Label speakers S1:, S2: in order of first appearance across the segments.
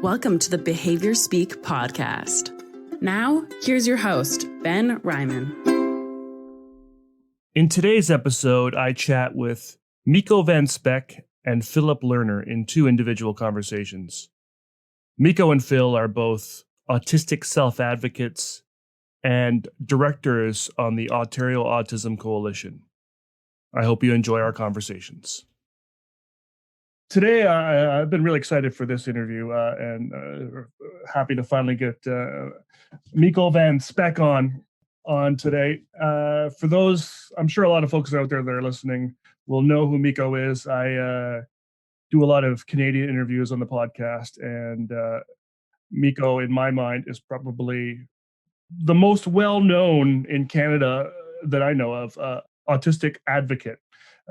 S1: Welcome to the Behaviour Speak podcast. Now, here's your host, Ben Ryman.
S2: In today's episode, I chat with Michau Van Speyk and Philip Lerner in two individual conversations. Michau and Phil are both Autistic Self-Advocates and directors on the Ontario Autism Coalition. I hope you enjoy our conversations. Today, I've been really excited for this interview and happy to finally get Michau Van Speyk on today. For those, I'm sure a lot of folks out there that are listening will know who Michau is. I do a lot of Canadian interviews on the podcast, and Michau, in my mind, is probably the most well-known in Canada that I know of, autistic advocate.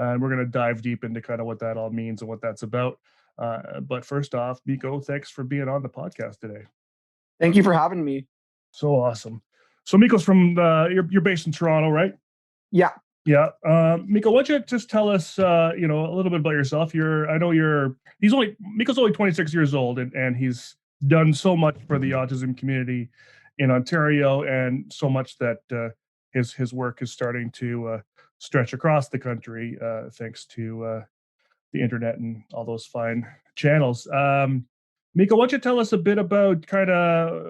S2: And we're going to dive deep into kind of what that all means and what that's about. But first off, Michau, thanks for being on the podcast today.
S3: Thank you for having me.
S2: So awesome. So Michau's from, you're based in Toronto, right?
S3: Yeah.
S2: Yeah. Michau, why don't you just tell us, a little bit about yourself? Michau's only 26 years old, and he's done so much for the autism community in Ontario, and so much that his work is starting to stretch across the country, thanks to the internet and all those fine channels. Michau, why don't you tell us a bit about kind of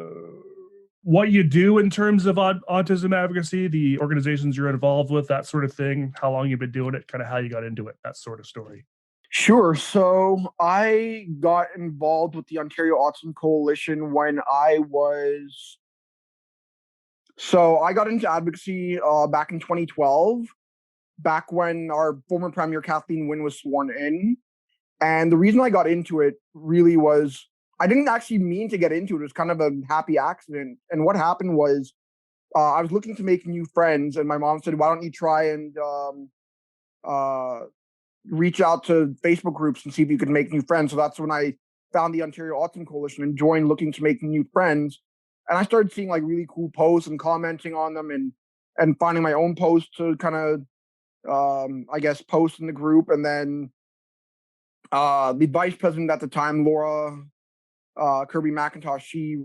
S2: what you do in terms of autism advocacy, the organizations you're involved with, that sort of thing, how long you've been doing it, kind of how you got into it, that sort of story.
S3: Sure. So I got involved with the Ontario Autism Coalition when I got into advocacy back in 2012, back when our former Premier Kathleen Wynne was sworn in. And the reason I got into it really was, I didn't actually mean to get into it. It was kind of a happy accident. And what happened was, I was looking to make new friends, and my mom said, why don't you try and reach out to Facebook groups and see if you could make new friends. So that's when I found the Ontario Autism Coalition and joined looking to make new friends. And I started seeing like really cool posts and commenting on them, and finding my own posts to kind of, post in the group. And then the vice president at the time, Laura Kirby McIntosh, she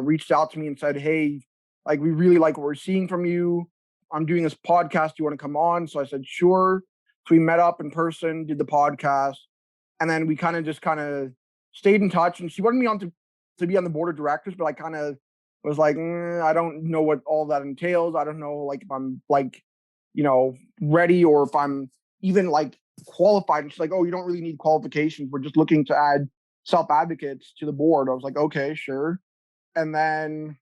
S3: reached out to me and said, hey, like, we really like what we're seeing from you. I'm doing this podcast. Do you want to come on? So I said, sure. So we met up in person, did the podcast, and then we kind of stayed in touch. And she wanted me on to be on the board of directors, but I kind of was like, I don't know what all that entails. I don't know, like, if I'm ready, or if I'm even like qualified. And she's like, oh, you don't really need qualifications. We're just looking to add self-advocates to the board. I was like, okay, sure. And then,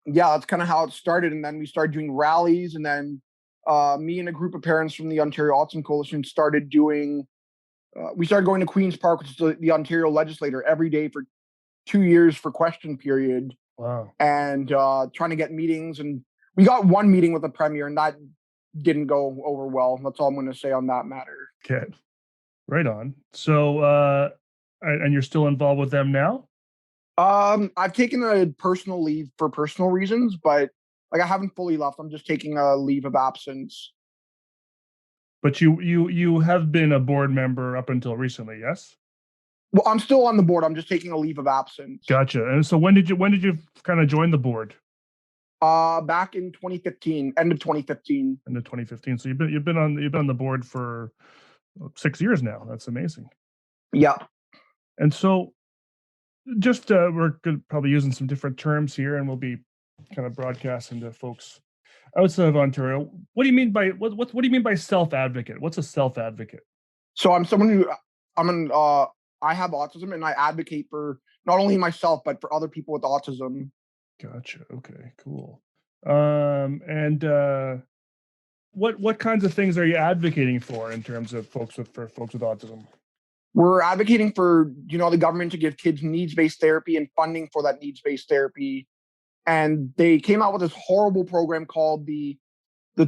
S3: yeah, that's kind of how it started. And then we started doing rallies, and then me and a group of parents from the Ontario Autism Coalition started going to Queen's Park, which is the Ontario legislature, every day for 2 years for question period.
S2: Wow.
S3: And trying to get meetings. And we got one meeting with the premier, and that didn't go over well. That's all I'm going to say on that matter.
S2: Okay. Right on. So, and you're still involved with them now?
S3: I've taken a personal leave for personal reasons, but like, I haven't fully left. I'm just taking a leave of absence.
S2: But you have been a board member up until recently, yes?
S3: Well, I'm still on the board. I'm just taking a leave of absence.
S2: Gotcha. And so when did you kind of join the board?
S3: Back in 2015, end of 2015.
S2: End of 2015. So you've been on the board for 6 years now. That's amazing.
S3: Yeah.
S2: And so, just we're probably using some different terms here, and we'll be kind of broadcasting to folks outside of Ontario. What do you mean by what do you mean by self-advocate? What's a self-advocate?
S3: So I'm someone who I have autism, and I advocate for not only myself but for other people with autism.
S2: Gotcha. Okay, cool. And what kinds of things are you advocating for in terms of folks with autism?
S3: We're advocating for, the government to give kids needs-based therapy and funding for that needs-based therapy. And they came out with this horrible program called the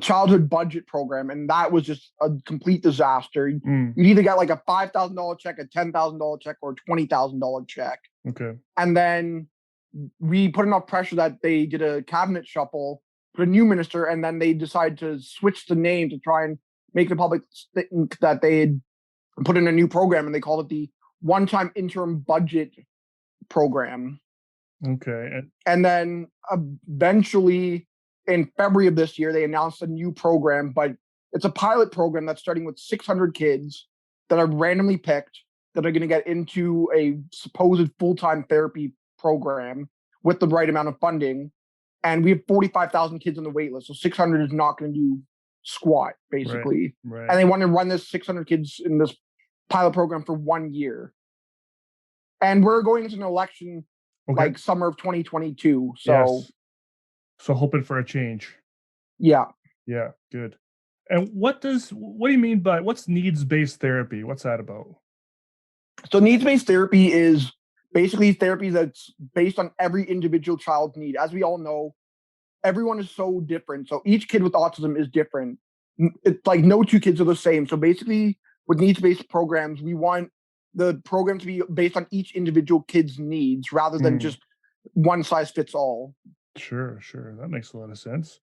S3: childhood budget program. And that was just a complete disaster. You'd either get like a $5,000 check, a $10,000 check, or a $20,000 check.
S2: Okay.
S3: And then we put enough pressure that they did a cabinet shuffle, put a new minister, and then they decided to switch the name to try and make the public think that they had put in a new program, and they called it the one-time interim budget program.
S2: Okay.
S3: And then eventually in February of this year, they announced a new program, but it's a pilot program that's starting with 600 kids that are randomly picked that are going to get into a supposed full-time therapy program with the right amount of funding. And we have 45,000 kids on the wait list. So 600 is not going to do squat, basically.
S2: Right.
S3: And they want to run this 600 kids in this pilot program for 1 year. And we're going into an election like summer of 2022. So,
S2: yes. So hoping for a change.
S3: Yeah.
S2: Yeah, good. And what do you mean by what's needs-based therapy? What's that about?
S3: So needs-based therapy is basically therapy that's based on every individual child's need. As we all know, everyone is so different. So each kid with autism is different. It's like no two kids are the same. So basically with needs-based programs, we want the program to be based on each individual kid's needs rather than just one size fits all.
S2: Sure. That makes a lot of sense.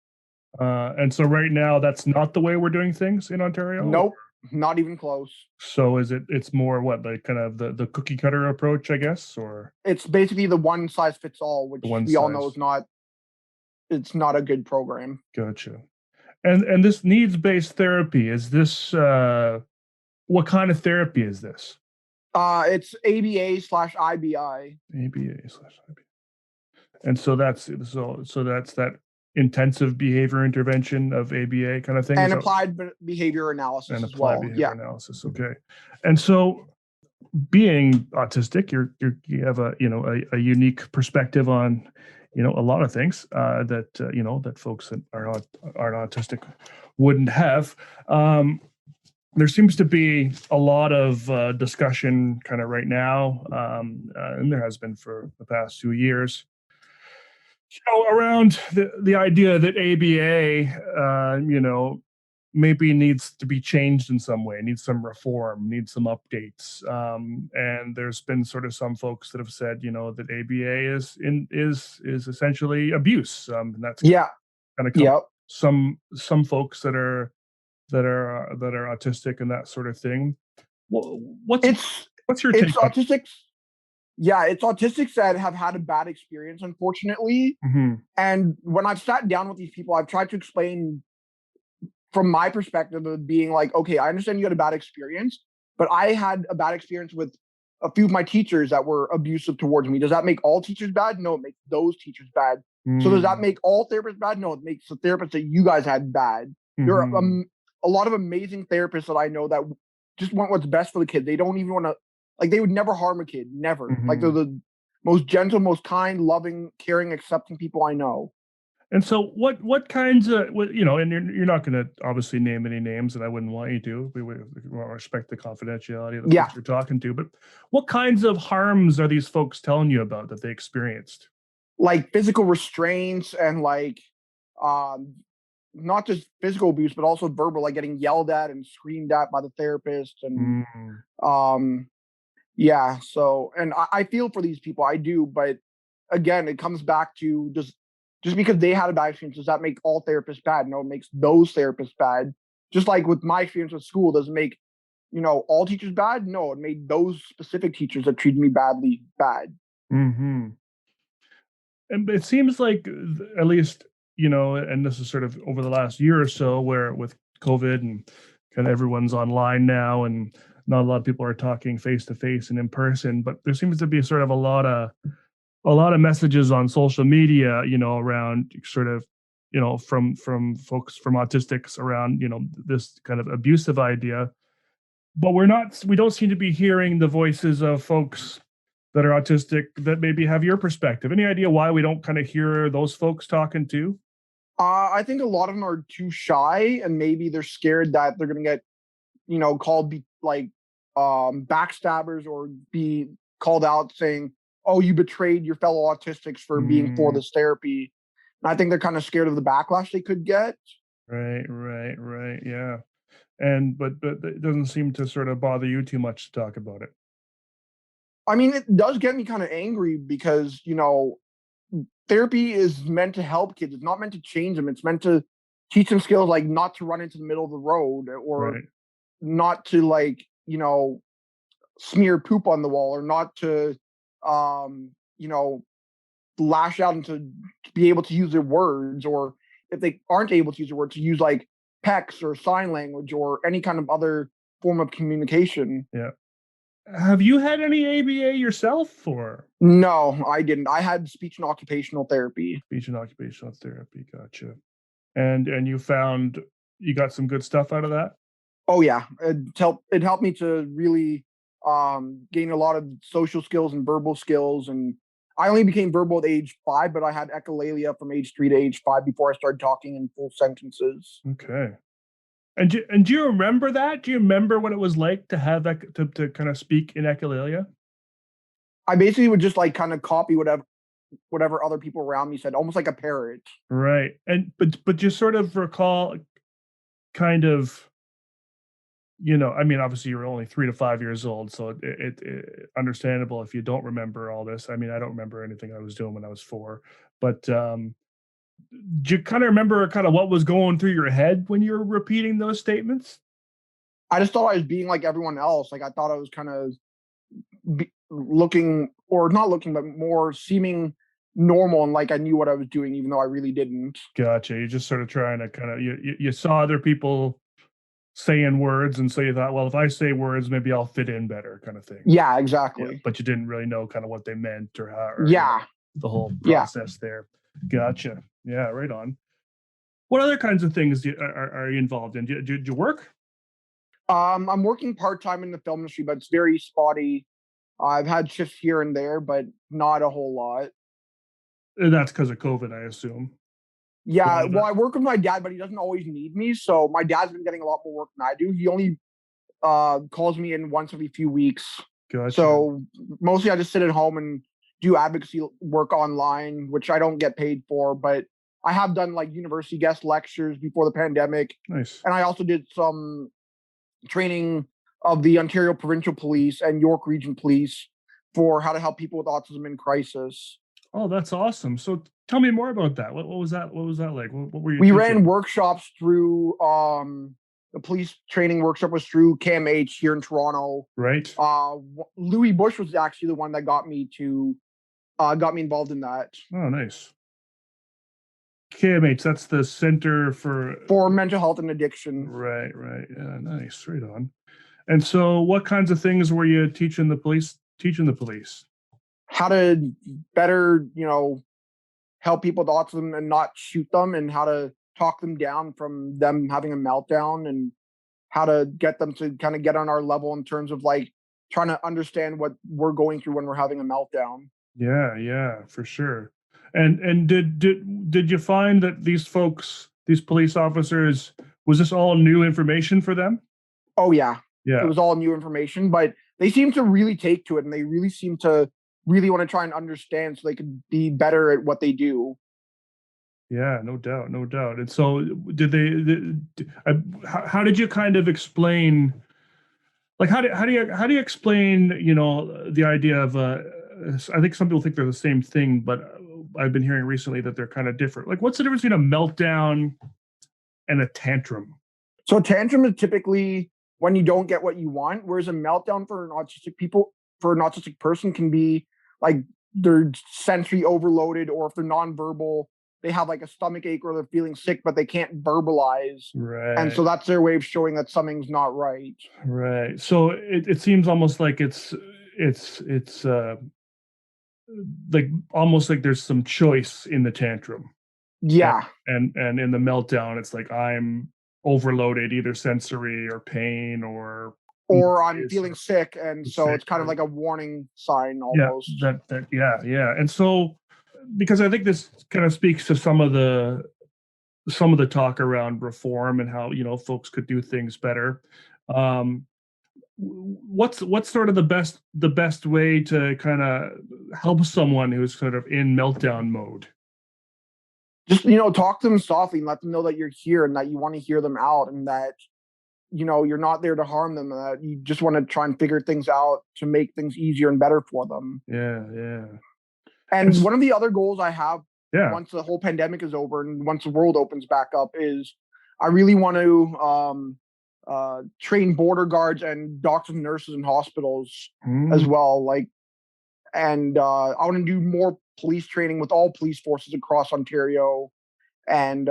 S2: And so right now, that's not the way we're doing things in Ontario?
S3: Nope, not even close.
S2: So it's more what, like kind of the cookie cutter approach, I guess, or?
S3: It's basically the one size fits all, which we all know it's not a good program.
S2: Gotcha. And this needs-based therapy, is this, what kind of therapy is this?
S3: It's ABA/IBI.
S2: ABA/IBI. And so that's that intensive behavior intervention of ABA kind of thing?
S3: And applied behavior analysis
S2: and
S3: as
S2: applied
S3: well.
S2: behavior analysis. Okay. And so being autistic, you have a unique perspective on, a lot of things that that folks that aren't autistic wouldn't have. There seems to be a lot of discussion kind of right now, and there has been for the past 2 years, around the idea that ABA, maybe needs to be changed in some way, needs some reform, needs some updates. And there's been sort of some folks that have said, that ABA is essentially abuse. And that's kind of some folks that are autistic and that sort of thing. What's your take?
S3: It's autistics. Yeah, it's autistics that have had a bad experience, unfortunately.
S2: Mm-hmm.
S3: And when I've sat down with these people, I've tried to explain from my perspective of being like, okay, I understand you had a bad experience, but I had a bad experience with a few of my teachers that were abusive towards me. Does that make all teachers bad? No, it makes those teachers bad. So does that make all therapists bad? No, it makes the therapists that you guys had bad. There are a lot of amazing therapists that I know that just want what's best for the kid. They don't even want to, like, they would never harm a kid, never. Like, they're the most gentle, most kind, loving, caring, accepting people I know.
S2: And so what kinds of, and you're not going to obviously name any names, and I wouldn't want you to. We want to respect the confidentiality of the folks you're talking to. But what kinds of harms are these folks telling you about that they experienced?
S3: Like physical restraints and like, not just physical abuse, but also verbal, like getting yelled at and screamed at by the therapist. And so, and I feel for these people, I do. But again, it comes back to just because they had a bad experience, does that make all therapists bad? No, it makes those therapists bad. Just like with my experience with school, doesn't make, all teachers bad? No, it made those specific teachers that treated me badly bad.
S2: Mm-hmm. And it seems like, at least, and this is sort of over the last year or so, where with COVID and kind of everyone's online now, and not a lot of people are talking face to face and in person, but there seems to be sort of a lot of messages on social media, around sort of, from folks, from autistics around, this kind of abusive idea. But we don't seem to be hearing the voices of folks that are autistic that maybe have your perspective. Any idea why we don't kind of hear those folks talking too?
S3: I think a lot of them are too shy, and maybe they're scared that they're going to get, called backstabbers, or be called out saying, oh, you betrayed your fellow autistics for being for this therapy. And I think they're kind of scared of the backlash they could get.
S2: Right. Yeah. But it doesn't seem to sort of bother you too much to talk about it.
S3: I mean, it does get me kind of angry because, therapy is meant to help kids. It's not meant to change them. It's meant to teach them skills like not to run into the middle of the road, or not to, like, smear poop on the wall, or not to you know, lash out and to be able to use their words, or if they aren't able to use their words, to use like PECs or sign language or any kind of other form of communication.
S2: Yeah. Have you had any ABA yourself, or
S3: No, I didn't. I had speech and occupational therapy.
S2: speech and occupational therapy? Gotcha. And you found you got some good stuff out of that?
S3: Oh yeah, it helped me to really gain a lot of social skills and verbal skills. And I only became verbal at age 5, but I had echolalia from age 3 to age 5 before I started talking in full sentences.
S2: Okay. And do you remember that? Do you remember what it was like to have that to kind of speak in echolalia?
S3: I basically would just like kind of copy whatever other people around me said, almost like a parrot.
S2: Right. And but you sort of recall kind of, I mean, obviously you're only 3 to 5 years old, so it understandable if you don't remember all this. I mean, I don't remember anything I was doing when I was 4, but do you kind of remember kind of what was going through your head when you were repeating those statements?
S3: I just thought I was being like everyone else. Like I thought I was kind of looking, or not looking, but more seeming normal, and like I knew what I was doing, even though I really didn't.
S2: Gotcha. You're just sort of trying to kind of you saw other people saying words, and so you thought, well, if I say words, maybe I'll fit in better, kind of thing.
S3: Yeah,
S2: Yeah,
S3: exactly.
S2: but you didn't really know kind of what they meant or how, or
S3: Yeah,
S2: the whole
S3: yeah.
S2: process there. Gotcha. Yeah, right on. What other kinds of things are you involved in? Do you work?
S3: I'm working part time in the film industry, but it's very spotty. I've had shifts here and there, but not a whole lot.
S2: And that's because of COVID, I assume. A
S3: Yeah,
S2: lot of
S3: well,
S2: that.
S3: I work with my dad, but he doesn't always need me. So my dad's been getting a lot more work than I do. He only calls me in once every few weeks.
S2: Gotcha.
S3: So mostly I just sit at home and do advocacy work online, which I don't get paid for, but I have done like university guest lectures before the pandemic.
S2: Nice.
S3: And I also did some training of the Ontario Provincial Police and York Region Police for how to help people with autism in crisis.
S2: Oh, that's awesome. So tell me more about that. What was that? What was that like? What were you
S3: We
S2: teaching?
S3: ran workshops through the police training workshop was through CAMH here in Toronto.
S2: Right.
S3: Louis Bush was actually the one that got me involved in that.
S2: Oh, nice. KMH, that's the Center
S3: For mental health and addiction.
S2: Right, right. Yeah, nice. Right on. And so what kinds of things were you teaching the police?
S3: How to better, help people with autism and not shoot them, and how to talk them down from them having a meltdown, and how to get them to kind of get on our level in terms of like trying to understand what we're going through when we're having a meltdown.
S2: Yeah, yeah, for sure. And did you find that these folks, these police officers, was this all new information for them?
S3: Oh yeah.
S2: Yeah.
S3: It was all new information, but they seem to really take to it, and they really seem to really want to try and understand so they could be better at what they do.
S2: Yeah, no doubt, no doubt. And so did how did you kind of explain, like how do you explain, the idea of I think some people think they're the same thing, but I've been hearing recently that they're kind of different. Like, what's the difference between a meltdown and a tantrum?
S3: So a tantrum is typically when you don't get what you want, whereas a meltdown for an autistic person can be like they're sensory overloaded, or if they're nonverbal, they have like a stomach ache or they're feeling sick, but they can't verbalize.
S2: Right.
S3: And so that's their way of showing that something's not right.
S2: Right. So it seems almost like it's like almost like there's some choice in the tantrum.
S3: Yeah.
S2: And in the meltdown, it's like I'm overloaded, either sensory or pain or
S3: I'm feeling sick, and so it's kind of like a warning sign almost.
S2: Yeah. And so, because I think this kind of speaks to some of the talk around reform and how folks could do things better. What's sort of the best way to kind of help someone who's sort of in meltdown mode?
S3: Just talk to them softly and let them know that you're here and that you want to hear them out, and that you're not there to harm them, and that you just want to try and figure things out to make things easier and better for them.
S2: Yeah.
S3: And one of the other goals I have,
S2: Yeah.
S3: once the whole pandemic is over and once the world opens back up, is I really want to train border guards and doctors and nurses in hospitals as well. Like, And I want to do more police training with all police forces across Ontario. And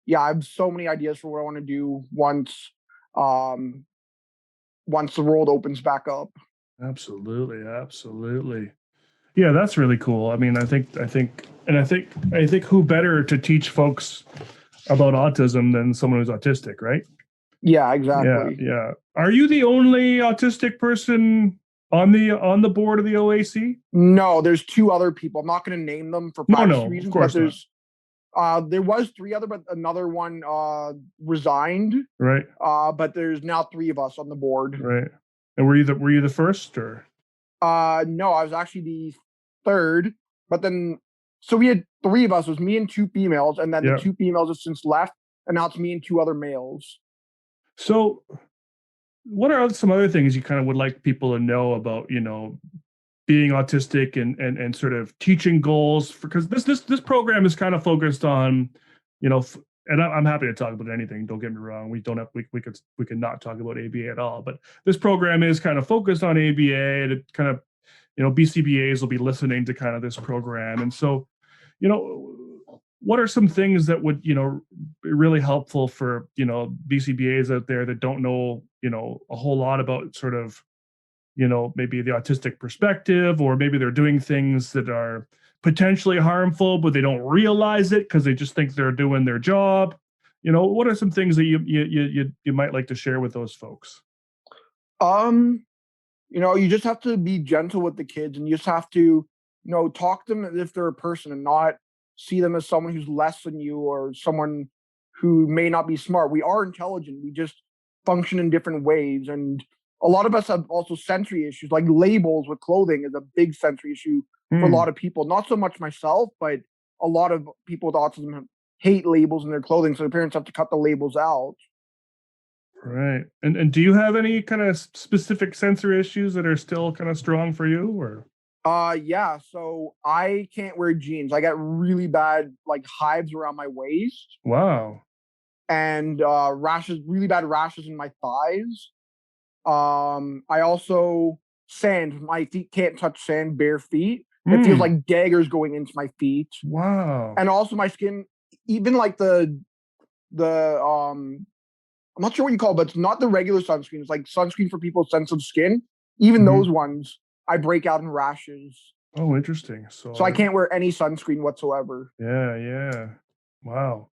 S3: yeah, I have so many ideas for what I want to do um, once the world opens back up.
S2: Absolutely, absolutely. Yeah, that's really cool. I mean, I think who better to teach folks about autism than someone who's autistic, right?
S3: Yeah,
S2: Yeah,
S3: exactly.
S2: yeah. Are you the only autistic person on the board of the OAC?
S3: No, there's two other people. I'm not going to name them for privacy
S2: No, of
S3: reasons, but
S2: course not.
S3: there was three other, but another one resigned.
S2: Right,
S3: But there's now three of us on the board.
S2: right. And were you the first or?
S3: No, I was actually the third, but then so we had three of us. It was me and two females, and then
S2: Yeah.
S3: the two females have since left, and now it's me and two other males.
S2: So, what are some other things you kind of would like people to know about, being autistic and sort of teaching goals? Because this program is kind of focused on, and I'm happy to talk about anything. Don't get me wrong. We don't have we could not talk about ABA at all. But this program is kind of focused on ABA, and it kind of, BCBAs will be listening to kind of this program, and so, what are some things that would, be really helpful for, BCBAs out there that don't know, a whole lot about sort of, maybe the autistic perspective, or maybe they're doing things that are potentially harmful, but they don't realize it because they just think they're doing their job. What are some things that you might like to share with those folks?
S3: You just have to be gentle with the kids, and you just have to, talk to them as if they're a person and not see them as someone who's less than you or someone who may not be smart. We are intelligent. We just function in different ways. And a lot of us have also sensory issues, like labels with clothing is a big sensory issue for a lot of people. Not so much myself, but a lot of people with autism hate labels in their clothing. So their parents have to cut the labels out.
S2: Right. And do you have any kind of specific sensory issues that are still kind of strong for you, or?
S3: Yeah, so I can't wear jeans. I get really bad like hives around my waist
S2: Wow.
S3: and rashes, really bad rashes in my thighs. I also sand. My feet can't touch sand, bare feet. It feels like daggers going into my feet.
S2: Wow.
S3: And also my skin, even like the I'm not sure what you call it, but it's not the regular sunscreen. It's like sunscreen for people's sensitive skin. Even those ones, I break out in rashes.
S2: Oh, interesting.
S3: So I can't wear any sunscreen whatsoever.
S2: Yeah, yeah. Wow.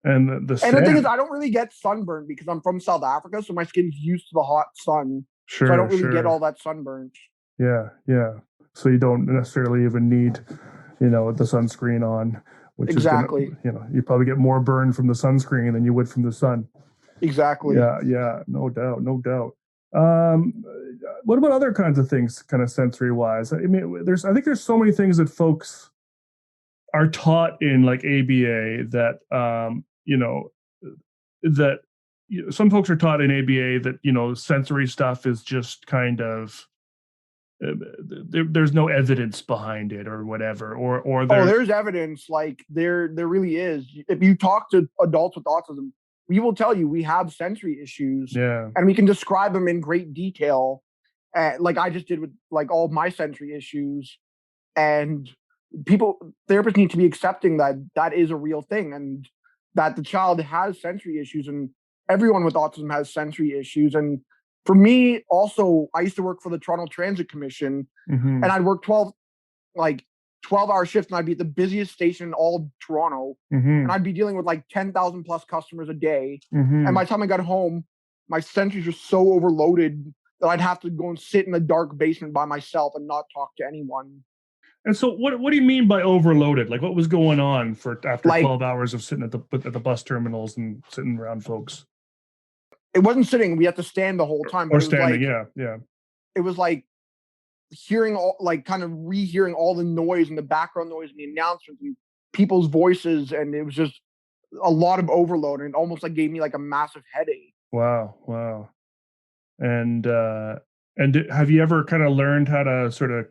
S2: And the
S3: And the thing is,
S2: sand.
S3: I don't really get sunburned because I'm from South Africa, so my skin's used to the hot sun. So I
S2: Sure,
S3: don't really get
S2: sure.
S3: all that sunburnt.
S2: Yeah, yeah. So you don't necessarily even need, the sunscreen on, which is gonna,
S3: Exactly.
S2: you probably get more burn from the sunscreen than you would from the sun.
S3: Exactly.
S2: Yeah, yeah, no doubt, no doubt. Um, what about other kinds of things, kind of sensory wise? I mean, I think there's so many things that folks are taught in like ABA that, that some folks are taught in ABA that, sensory stuff is just kind of, there's no evidence behind it or whatever, or
S3: Oh,
S2: there's.
S3: there's evidence. Like there really is. If you talk to adults with autism, we will tell you we have sensory issues,
S2: Yeah,
S3: and we can describe them in great detail. Like I just did with like all of my sensory issues, and therapists need to be accepting that that is a real thing, and that the child has sensory issues, and everyone with autism has sensory issues. And for me also, I used to work for the Toronto Transit Commission,
S2: mm-hmm.
S3: and I'd work 12-hour shifts, and I'd be at the busiest station in all of Toronto,
S2: Mm-hmm.
S3: and I'd be dealing with like 10,000 plus customers a day.
S2: Mm-hmm.
S3: And by the time I got home, my sensories were so overloaded that I'd have to go and sit in a dark basement by myself and not talk to anyone.
S2: And so, what do you mean by overloaded? Like, what was going on after
S3: Like
S2: 12 hours of sitting at the bus terminals and sitting around folks,
S3: it wasn't sitting; we had to stand the whole time.
S2: or
S3: But it was
S2: standing?
S3: like
S2: Yeah, yeah.
S3: it was like hearing all, like kind of rehearing all the noise and the background noise and the announcements and people's voices, and it was just a lot of overload, and it almost like gave me like a massive headache.
S2: Wow, wow. And have you ever kind of learned how to sort of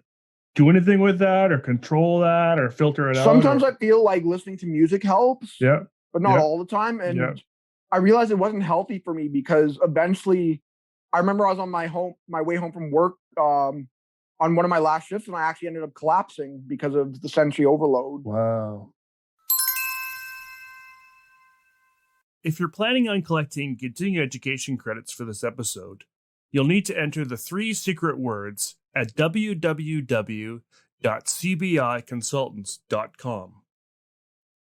S2: do anything with that, or control that, or filter it out?
S3: Sometimes I feel like listening to music helps,
S2: Yeah,
S3: but not
S2: yeah,
S3: all the time. And
S2: yeah.
S3: I realized it wasn't healthy for me because eventually, I remember I was on my way home from work. on one of my last shifts, and I actually ended up collapsing because of the sensory overload.
S2: Wow. If you're planning on collecting continuing education credits for this episode, you'll need to enter the 3 secret words at www.cbiconsultants.com.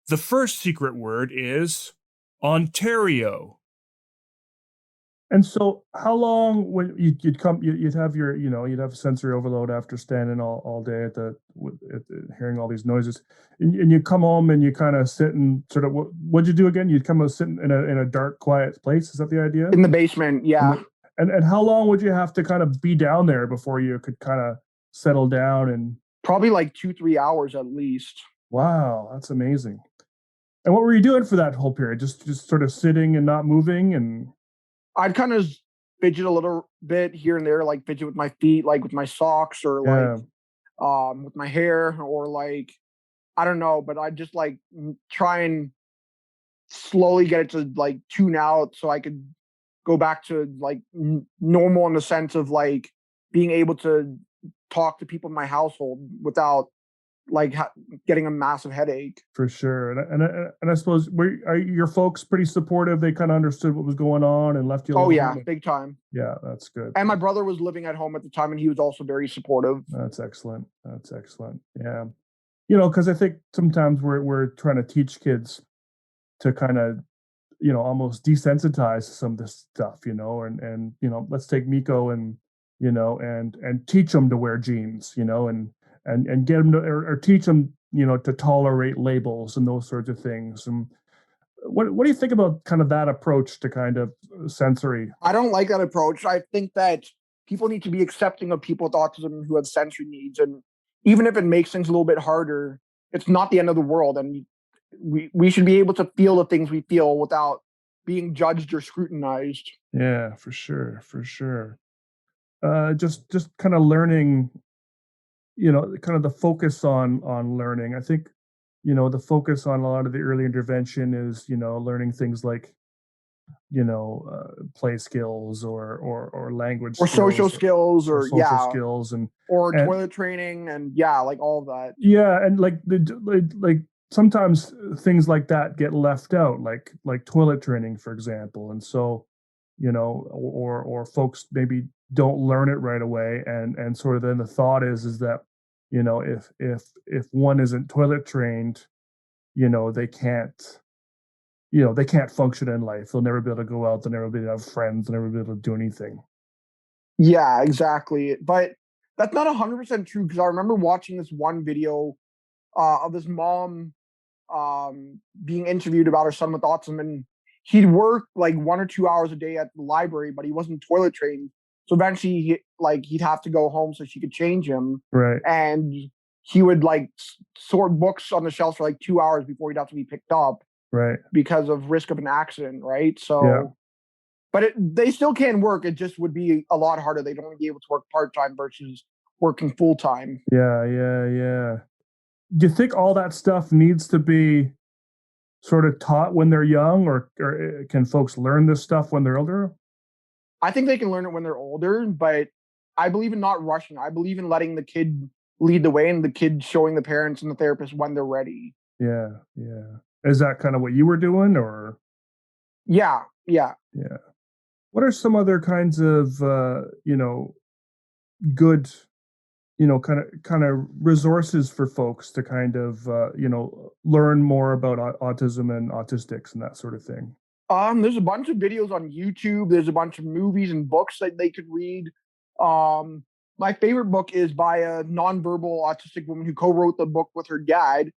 S2: The first secret word is Ontario. And so, how long when you'd come, you'd have your, you'd have sensory overload after standing all day at hearing all these noises, and you come home and you kind of sit and sort of, what'd you do again? You'd come and sit in a dark, quiet place. Is that the idea?
S3: In the basement, yeah.
S2: And how long would you have to kind of be down there before you could kind of settle down? And
S3: probably like 2-3 hours at least.
S2: Wow, that's amazing. And what were you doing for that whole period? Just sort of sitting and not moving? And
S3: I'd kind of fidget a little bit here and there, like fidget with my feet, like with my socks, or like with my hair, or like, I don't know, but I'd just like try and slowly get it to like tune out so I could go back to like normal in the sense of like being able to talk to people in my household without like getting a massive headache.
S2: For sure. And I suppose, are your folks pretty supportive? They kind of understood what was going on and left you alone?
S3: Oh yeah, big time.
S2: Yeah, that's good.
S3: And my brother was living at home at the time, and he was also very supportive.
S2: That's excellent. Yeah. Because I think sometimes we're trying to teach kids to kind of, almost desensitize some of this stuff, and let's take Michau and, and teach them to wear jeans, and get them to, or teach them, to tolerate labels and those sorts of things. And what do you think about kind of that approach to kind of sensory?
S3: I don't like that approach. I think that people need to be accepting of people with autism who have sensory needs. And even if it makes things a little bit harder, it's not the end of the world. And we should be able to feel the things we feel without being judged or scrutinized.
S2: Yeah, for sure. Just kind of learning, kind of the focus on learning. I think, the focus on a lot of the early intervention is, learning things like, play skills or language
S3: or
S2: skills,
S3: social skills, or
S2: social skills, and
S3: toilet training, and like all of that.
S2: Yeah, and like like sometimes things like that get left out, like toilet training, for example. And so, or folks maybe don't learn it right away, and sort of then the thought is that, if one isn't toilet trained, they can't. They can't function in life. They'll never be able to go out. They'll never be able to have friends. They'll never be able to do anything.
S3: Yeah, exactly. But that's not 100% true, because I remember watching this one video of this mom being interviewed about her son with autism, and he'd work like 1 or 2 hours a day at the library, but he wasn't toilet trained. So eventually, he'd have to go home so she could change him.
S2: Right.
S3: And he would like sort books on the shelves for like 2 hours before he'd have to be picked up.
S2: Right.
S3: Because of risk of an accident, right? So,
S2: yeah.
S3: But they still can work. It just would be a lot harder. They'd only be able to work part-time versus working full-time.
S2: Yeah. Do you think all that stuff needs to be sort of taught when they're young, or can folks learn this stuff when they're older?
S3: I think they can learn it when they're older, but I believe in not rushing. I believe in letting the kid lead the way, and the kid showing the parents and the therapist when they're ready.
S2: Yeah. Is that kind of what you were doing, or?
S3: Yeah.
S2: What are some other kinds of, good, kind of resources for folks to kind of, learn more about autism and autistics and that sort of thing?
S3: There's a bunch of videos on YouTube. There's a bunch of movies and books that they could read. My favorite book is by a nonverbal autistic woman who co-wrote the book with her dad,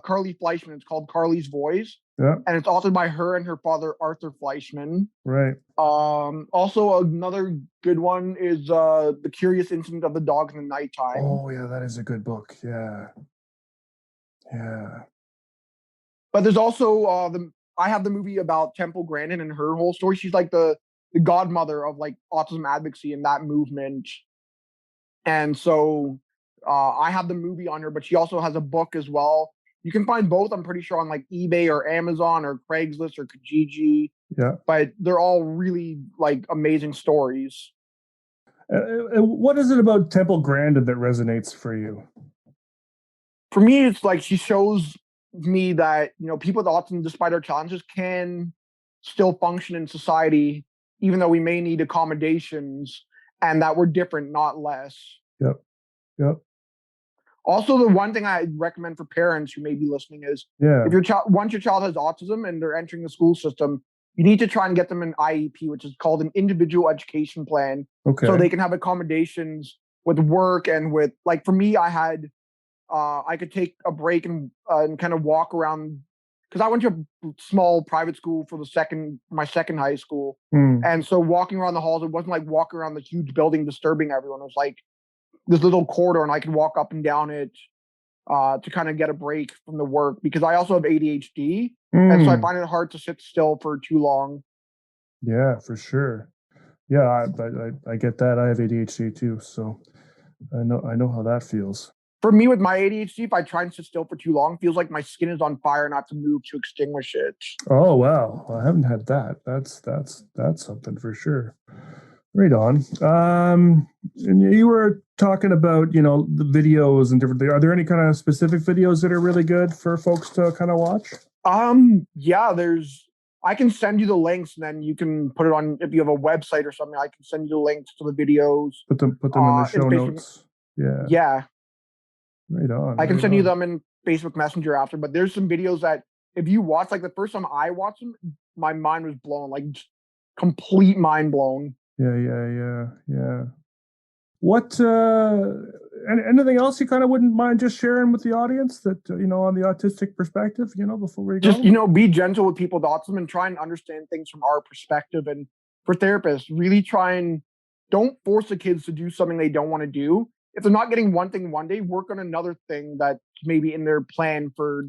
S3: Carly Fleischman. It's called Carly's Voice.
S2: Yeah.
S3: And it's authored by her and her father, Arthur Fleischman.
S2: Right.
S3: Also, another good one is The Curious Incident of the Dog in the Nighttime.
S2: Oh, yeah, that is a good book. Yeah.
S3: But there's also I have the movie about Temple Grandin and her whole story. She's like the godmother of like autism advocacy in that movement. And so I have the movie on her, but she also has a book as well. You can find both, I'm pretty sure, on like eBay or Amazon or Craigslist or Kijiji.
S2: Yeah.
S3: But they're all really like amazing stories.
S2: What is it about Temple Grandin that resonates for you?
S3: For me, it's like she shows me that, people with autism, despite our challenges, can still function in society, even though we may need accommodations, and that we're different, not less.
S2: Yep. Yep.
S3: Also, the one thing I recommend for parents who may be listening is, if once your child has autism and they're entering the school system, you need to try and get them an IEP, which is called an individual education plan, so they can have accommodations with work and with, like, for me, I could take a break and kind of walk around, because I went to a small private school for my second high school, and so walking around the halls, it wasn't like walking around the huge building disturbing everyone. It was like this little corridor, and I could walk up and down it to kind of get a break from the work, because I also have ADHD, and so I find it hard to sit still for too long.
S2: Yeah, for sure. Yeah, I get that. I have ADHD too, so I know how that feels.
S3: For me, with my ADHD, if I try and sit still for too long, it feels like my skin is on fire and I have to move to extinguish it.
S2: Oh wow, I haven't had that. That's something for sure. Right on. And you were talking about, the videos and different things. Are there any kind of specific videos that are really good for folks to kind of watch?
S3: Yeah, I can send you the links, and then you can put it on, if you have a website or something, I can send you the links to the videos.
S2: Put them in the show notes. Yeah.
S3: Yeah.
S2: Right on.
S3: I can send you them in Facebook Messenger after, but there's some videos that if you watch, like the first time I watched them, my mind was blown, like complete mind blown.
S2: Yeah. What, anything else you kind of wouldn't mind just sharing with the audience that, on the autistic perspective, before we go?
S3: Just, be gentle with people with autism and try and understand things from our perspective. And for therapists, really don't force the kids to do something they don't want to do. If they're not getting one thing one day, work on another thing that's maybe in their plan for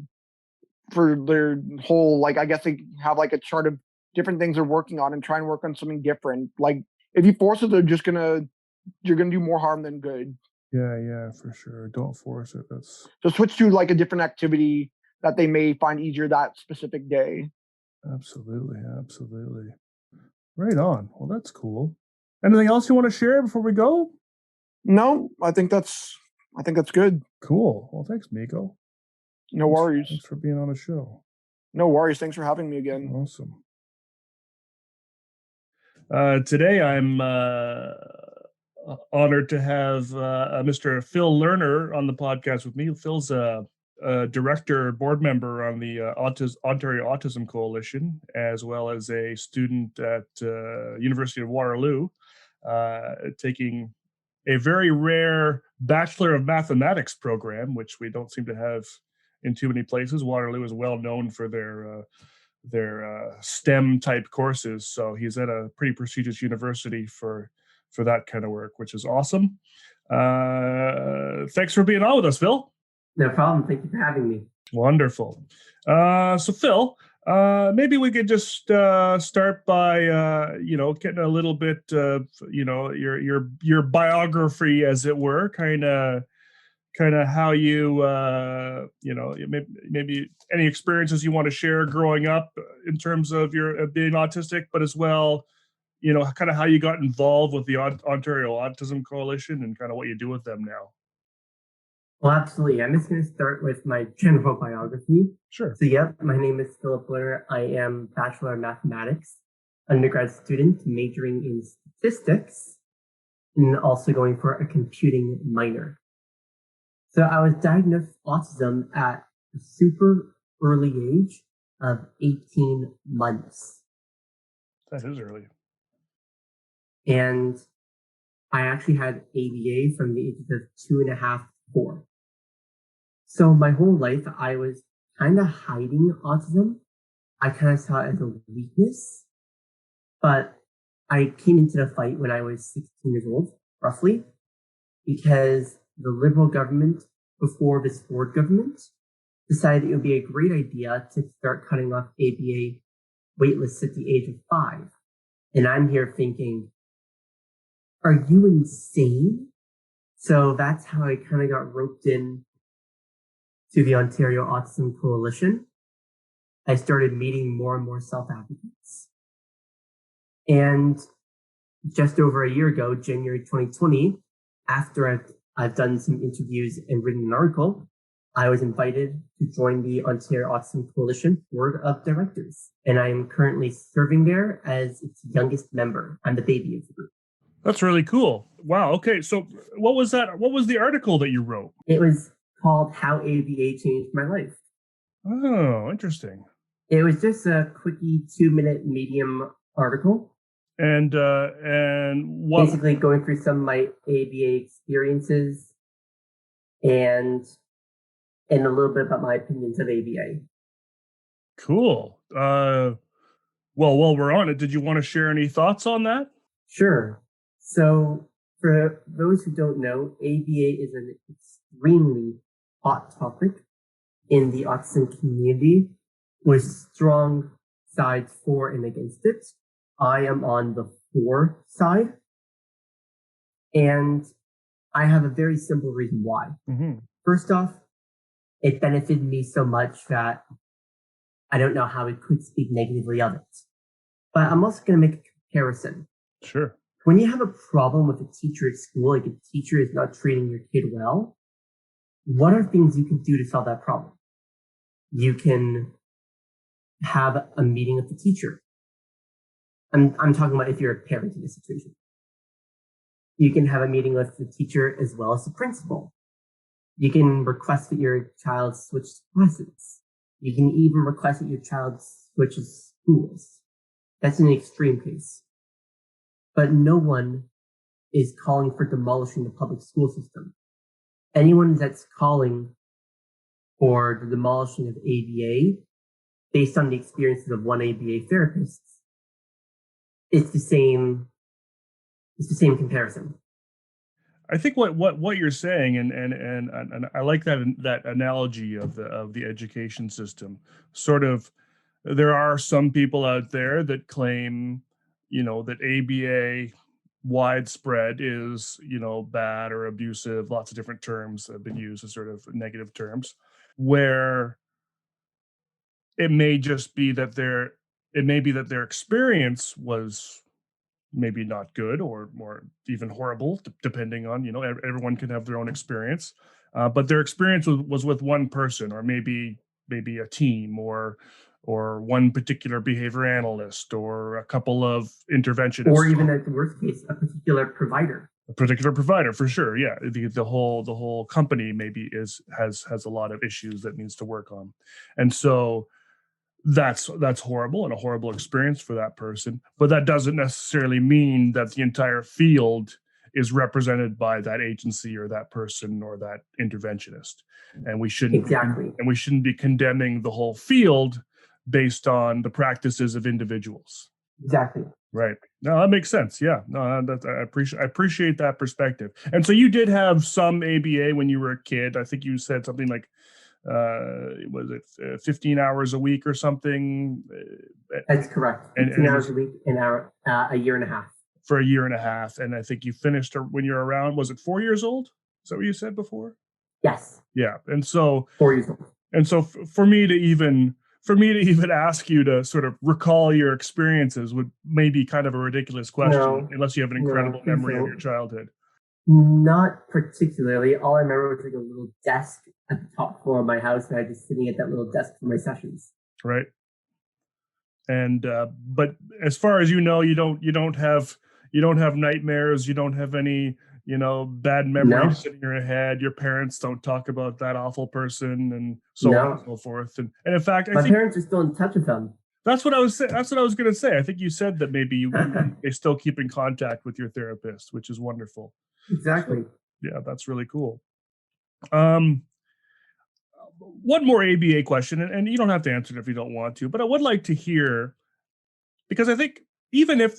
S3: their whole, like, I guess they have like a chart of different things they're working on, and try and work on something different. Like, if you force it, you're gonna do more harm than good.
S2: Yeah, for sure. Don't force it.
S3: So switch to like a different activity that they may find easier that specific day.
S2: Absolutely. Right on. Well, that's cool. Anything else you want to share before we go?
S3: No, I think that's good.
S2: Cool. Well, thanks, Miko.
S3: No worries.
S2: Thanks for being on the show.
S3: No worries. Thanks for having me again.
S2: Awesome. Today, I'm honored to have Mr. Phil Lerner on the podcast with me. Phil's a director, board member on the Ontario Autism Coalition, as well as a student at University of Waterloo, taking a very rare Bachelor of Mathematics program, which we don't seem to have in too many places. Waterloo is well known for their STEM type courses, so he's at a pretty prestigious university for that kind of work, which is awesome. Thanks for being on with us, Phil.
S4: No problem. Thank you for having me.
S2: Wonderful. So Phil, maybe we could just start by getting a little bit of your biography, as it were, kind of how you maybe any experiences you want to share growing up in terms of your being autistic, but as well, kind of how you got involved with the Ontario Autism Coalition and kind of what you do with them now.
S4: Well, absolutely. I'm just going to start with my general biography.
S2: Sure.
S4: So, yep, my name is Philip Lerner. I am Bachelor of Mathematics, undergrad student, majoring in statistics, and also going for a computing minor. So I was diagnosed with autism at a super early age of 18 months.
S2: That is early.
S4: And I actually had ABA from the ages of 2.5 to 4. So my whole life, I was kind of hiding autism. I kind of saw it as a weakness, but I came into the fight when I was 16 years old, roughly, because the Liberal government, before this Ford government, decided it would be a great idea to start cutting off ABA waitlists at the age of 5. And I'm here thinking, are you insane? So that's how I kind of got roped in to the Ontario Autism Coalition. I started meeting more and more self-advocates. And just over a year ago, January 2020, after I've done some interviews and written an article, I was invited to join the Ontario Autism Coalition Board of Directors, and I am currently serving there as its youngest member. I'm the baby of the group.
S2: That's really cool. Wow. Okay. So what was that? What was the article that you wrote?
S4: It was called How ABA Changed My Life.
S2: Oh, interesting.
S4: It was just a quickie 2-minute Medium article.
S2: And what?
S4: Basically going through some of my ABA experiences and a little bit about my opinions of ABA.
S2: Cool. Well, while we're on it, did you want to share any thoughts on that?
S4: Sure. So for those who don't know, ABA is an extremely hot topic in the autism community with strong sides for and against it. I am on the for side. And I have a very simple reason why.
S2: Mm-hmm.
S4: First off, it benefited me so much that I don't know how it could speak negatively of it. But I'm also going to make a comparison.
S2: Sure.
S4: When you have a problem with a teacher at school, like a teacher is not treating your kid well, what are things you can do to solve that problem? You can have a meeting with the teacher. I'm talking about if you're a parent in this situation. You can have a meeting with the teacher as well as the principal. You can request that your child switch classes. You can even request that your child switches schools. That's an extreme case. But no one is calling for demolishing the public school system. Anyone that's calling for the demolishing of ABA, based on the experiences of one ABA therapist, it's the same comparison.
S2: I think what you're saying, and I like that analogy of the education system. Sort of, there are some people out there that claim, that ABA widespread is, bad or abusive. Lots of different terms have been used as sort of negative terms, where it may be that their experience was maybe not good or even horrible, depending on, everyone can have their own experience. But their experience was with one person, or maybe a team, or one particular behavior analyst, or a couple of interventionists,
S4: or even at the worst case, a particular provider.
S2: A particular provider, for sure. Yeah, the whole company maybe has a lot of issues that needs to work on, and so that's horrible and a horrible experience for that person. But that doesn't necessarily mean that the entire field is represented by that agency or that person or that interventionist, and we shouldn't be condemning the whole field based on the practices of individuals.
S4: Exactly.
S2: Right. No, that makes sense. Yeah. No, I appreciate that perspective. And so you did have some ABA when you were a kid. I think you said something like, was it 15 hours a week or something?
S4: That's correct. 15 hours a week and a year and a half. For
S2: a year and a half. And I think you finished when you're around, was it 4 years old? Is that what you said before?
S4: Yes.
S2: Yeah. And so
S4: 4 years old.
S2: And so for me to even ask you to sort of recall your experiences would maybe kind of a ridiculous question, unless you have an incredible memory of your childhood.
S4: Not particularly. All I remember was like a little desk at the top floor of my house, and I was just sitting at that little desk for my sessions.
S2: Right. And but as far as you don't have nightmares. You don't have any bad memories sitting in your head. Your parents don't talk about that awful person and so on and so forth. And in fact,
S4: my parents are still in touch with them.
S2: That's what I was saying. That's what I was going to say. I think you said that maybe they still keep in contact with your therapist, which is wonderful.
S4: Exactly.
S2: So, yeah, that's really cool. One more ABA question, and you don't have to answer it if you don't want to, but I would like to hear, because I think even if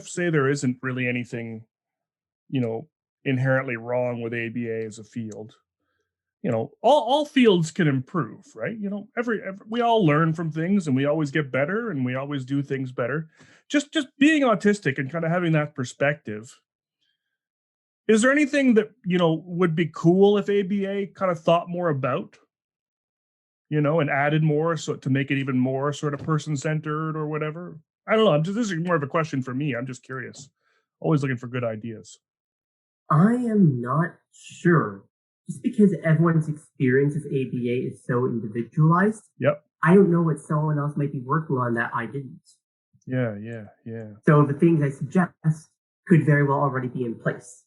S2: say there isn't really anything inherently wrong with ABA as a field, all fields can improve, right? We all learn from things, and we always get better, and we always do things better. Just being autistic and kind of having that perspective, is there anything that would be cool if ABA kind of thought more about, and added more, so to make it even more sort of person-centered or whatever? I don't know. This is more of a question for me. I'm just curious. Always looking for good ideas.
S4: I am not sure. Just because everyone's experience of ABA is so individualized,
S2: Yep.
S4: I don't know what someone else might be working on that I didn't.
S2: Yeah.
S4: So the things I suggest could very well already be in place.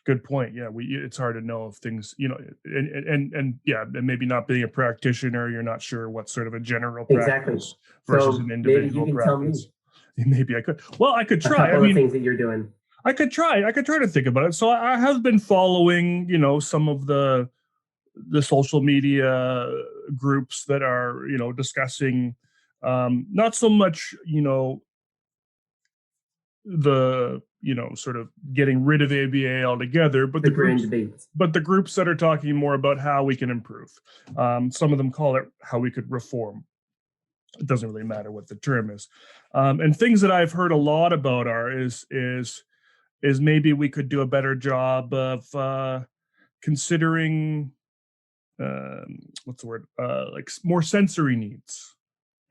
S2: Good point. Yeah, it's hard to know if things, and maybe not being a practitioner, you're not sure what sort of a general practice versus an individual
S4: maybe you can
S2: practice.
S4: Tell me.
S2: Maybe I could. Well, I could try.
S4: A couple of things that you're doing.
S2: I could try to think about it. So I have been following, some of the social media groups that are, discussing, not so much, the sort of getting rid of ABA altogether, but the groups that are talking more about how we can improve. Some of them call it how we could reform. It doesn't really matter what the term is. And things that I've heard a lot about is maybe we could do a better job of considering what's the word, like more sensory needs,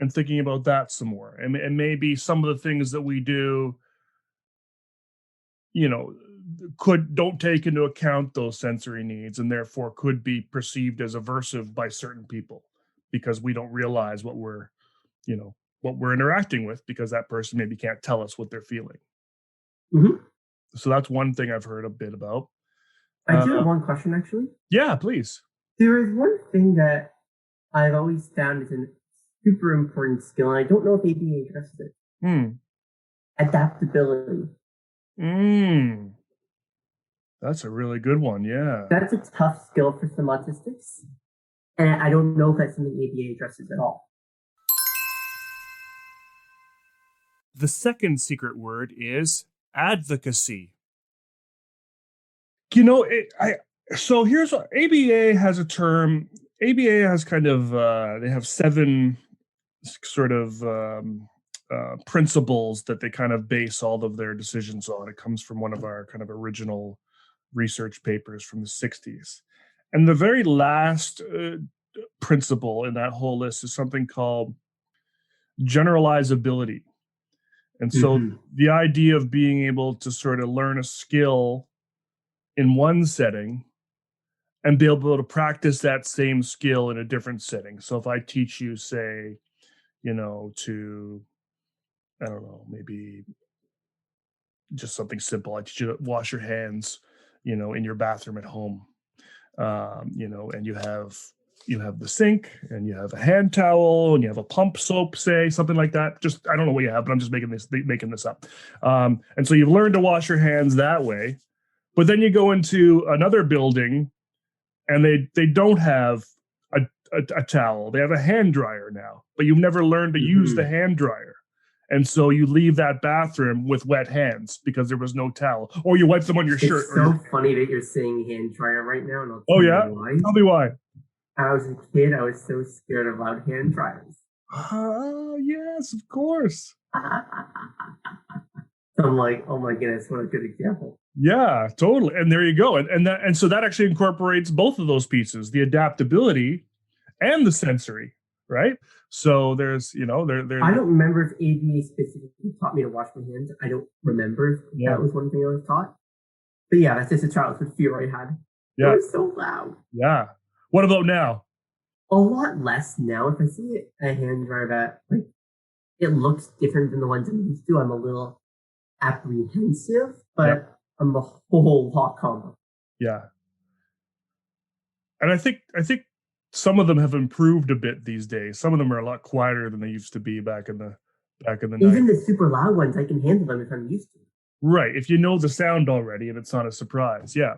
S2: and thinking about that some more, and maybe some of the things that we do don't take into account those sensory needs, and therefore could be perceived as aversive by certain people because we don't realize what we're interacting with, because that person maybe can't tell us what they're feeling.
S4: Mm-hmm.
S2: So that's one thing I've heard a bit about.
S4: I do have one question, actually.
S2: Yeah, please.
S4: There is one thing that I've always found is a super important skill, and I don't know if ABA addresses it. Adaptability.
S2: That's a really good one. Yeah.
S4: That's a tough skill for some autistics. And I don't know if that's something ABA addresses at all.
S2: The second secret word is advocacy. So here's what ABA has a term. ABA has kind of, they have 7 sort of principles that they kind of base all of their decisions on. It comes from one of our kind of original research papers from the 60s. And the very last principle in that whole list is something called generalizability. And so the idea of being able to sort of learn a skill in one setting and be able to practice that same skill in a different setting. So if I teach you, say, to, I don't know, maybe just something simple. I teach you to wash your hands, in your bathroom at home, and you have the sink, and you have a hand towel, and you have a pump soap, say something like that. Just, I don't know what you have, but I'm just making this up. And so you've learned to wash your hands that way, but then you go into another building and they don't have a towel. They have a hand dryer now, but you've never learned to use the hand dryer. And so you leave that bathroom with wet hands because there was no towel, or you wipe them on your shirt.
S4: It's so funny that you're saying hand dryer right now. And
S2: oh yeah, tell me why.
S4: I was a kid. I was so scared about hand dryers.
S2: Oh yes, of course.
S4: I'm like, oh my goodness, what a good example.
S2: Yeah, totally. And there you go. And so that actually incorporates both of those pieces, the adaptability and the sensory, right? So there's, I
S4: don't remember if ABA specifically taught me to wash my hands. I don't remember if that was one thing I was taught. But yeah, that's just a childhood fear I had.
S2: Yeah.
S4: It was so loud.
S2: Yeah. What about now?
S4: A lot less now. If I see a hand dryer that it looks different than the ones I'm used to, I'm a little apprehensive, but I'm a whole lot calmer. Yeah.
S2: And I think some of them have improved a bit these days. Some of them are a lot quieter than they used to be back in the
S4: Even 90s. The super loud ones, I can handle them if I'm used to.
S2: Right. If you know the sound already and it's not a surprise. Yeah.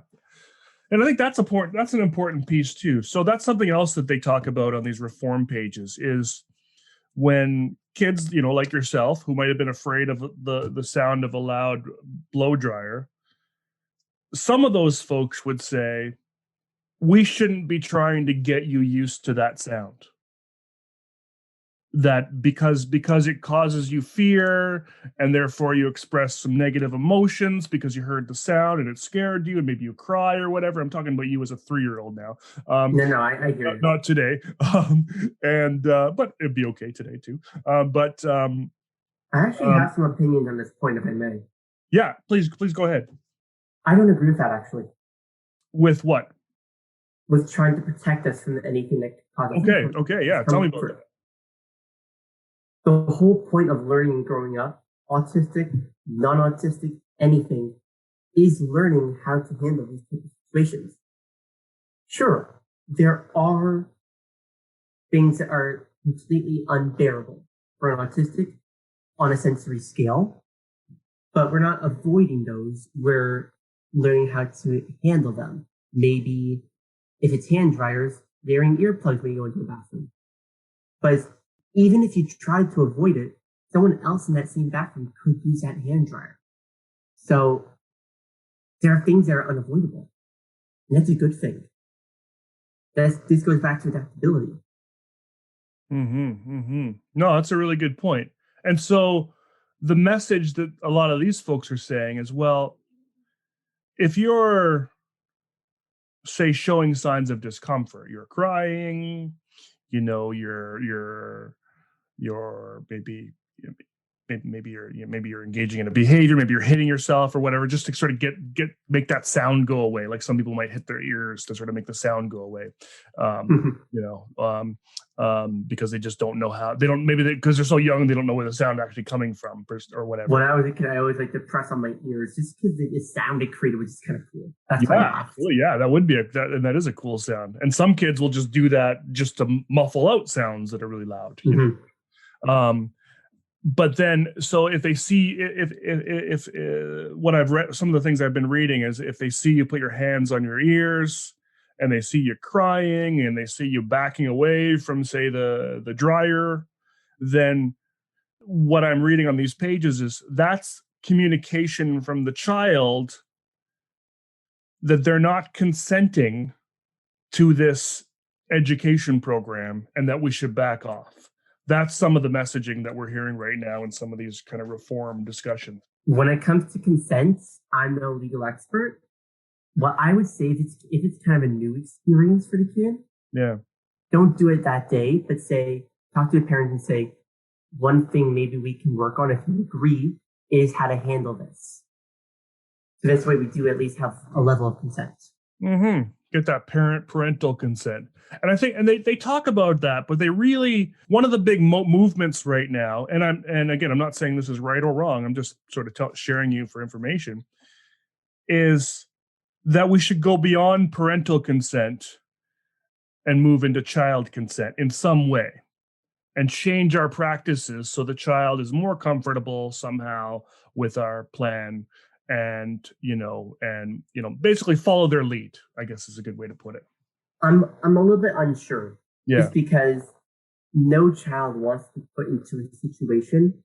S2: And I think that's an important piece too. So that's something else that they talk about on these reform pages is when kids, like yourself, who might have been afraid of the sound of a loud blow dryer, some of those folks would say, we shouldn't be trying to get you used to that sound. That because it causes you fear, and therefore you express some negative emotions because you heard the sound and it scared you, and maybe you cry or whatever. I'm talking about you as a 3-year-old now.
S4: No, I hear you.
S2: Not today. But it'd be okay today too.
S4: I actually have some opinions on this point, if I may.
S2: Yeah, please go ahead.
S4: I don't agree with that, actually.
S2: With what?
S4: With trying to protect us from anything that causes
S2: Okay, yeah. Tell me about that.
S4: The whole point of learning and growing up, autistic, non-autistic, anything, is learning how to handle these types of situations. Sure, there are things that are completely unbearable for an autistic on a sensory scale, but we're not avoiding those. We're learning how to handle them. Maybe if it's hand dryers, wearing earplugs when you go into the bathroom. But even if you try to avoid it, someone else in that same bathroom could use that hand dryer. So there are things that are unavoidable. And that's a good thing. This goes back to adaptability.
S2: No, that's a really good point. And so the message that a lot of these folks are saying is, well, if you're, say, showing signs of discomfort, you're crying, you're maybe you're engaging in a behavior, maybe you're hitting yourself or whatever, just to sort of make that sound go away. Like some people might hit their ears to sort of make the sound go away, because they just don't know how. They don't, maybe because they're so young, they don't know where the sound actually coming from or whatever.
S4: When I was a kid, I always like to press on my ears just because the sound it created was just kind of cool. That's
S2: that would be and that is a cool sound. And some kids will just do that just to muffle out sounds that are really loud. But then, so if they see, if what I've read, some of the things I've been reading is if they see you put your hands on your ears and they see you crying and they see you backing away from, say, the dryer, then what I'm reading on these pages is that's communication from the child that they're not consenting to this education program and that we should back off. That's some of the messaging that we're hearing right now in some of these kind of reform discussions.
S4: When it comes to consent, I'm no legal expert. What I would say, if it's kind of a new experience for the kid, don't do it that day, but talk to the parent and say, one thing maybe we can work on if you agree is how to handle this. So this way we do at least have a level of consent.
S2: Get that parental consent. And I think, and they talk about that, but they really, one of the big movements right now, and again, I'm not saying this is right or wrong, I'm just sort of sharing you for information, is that we should go beyond parental consent and move into child consent in some way and change our practices so the child is more comfortable somehow with our plan and basically follow their lead, I guess is a good way to put it.
S4: I'm a little bit unsure. Just because no child wants to be put into a situation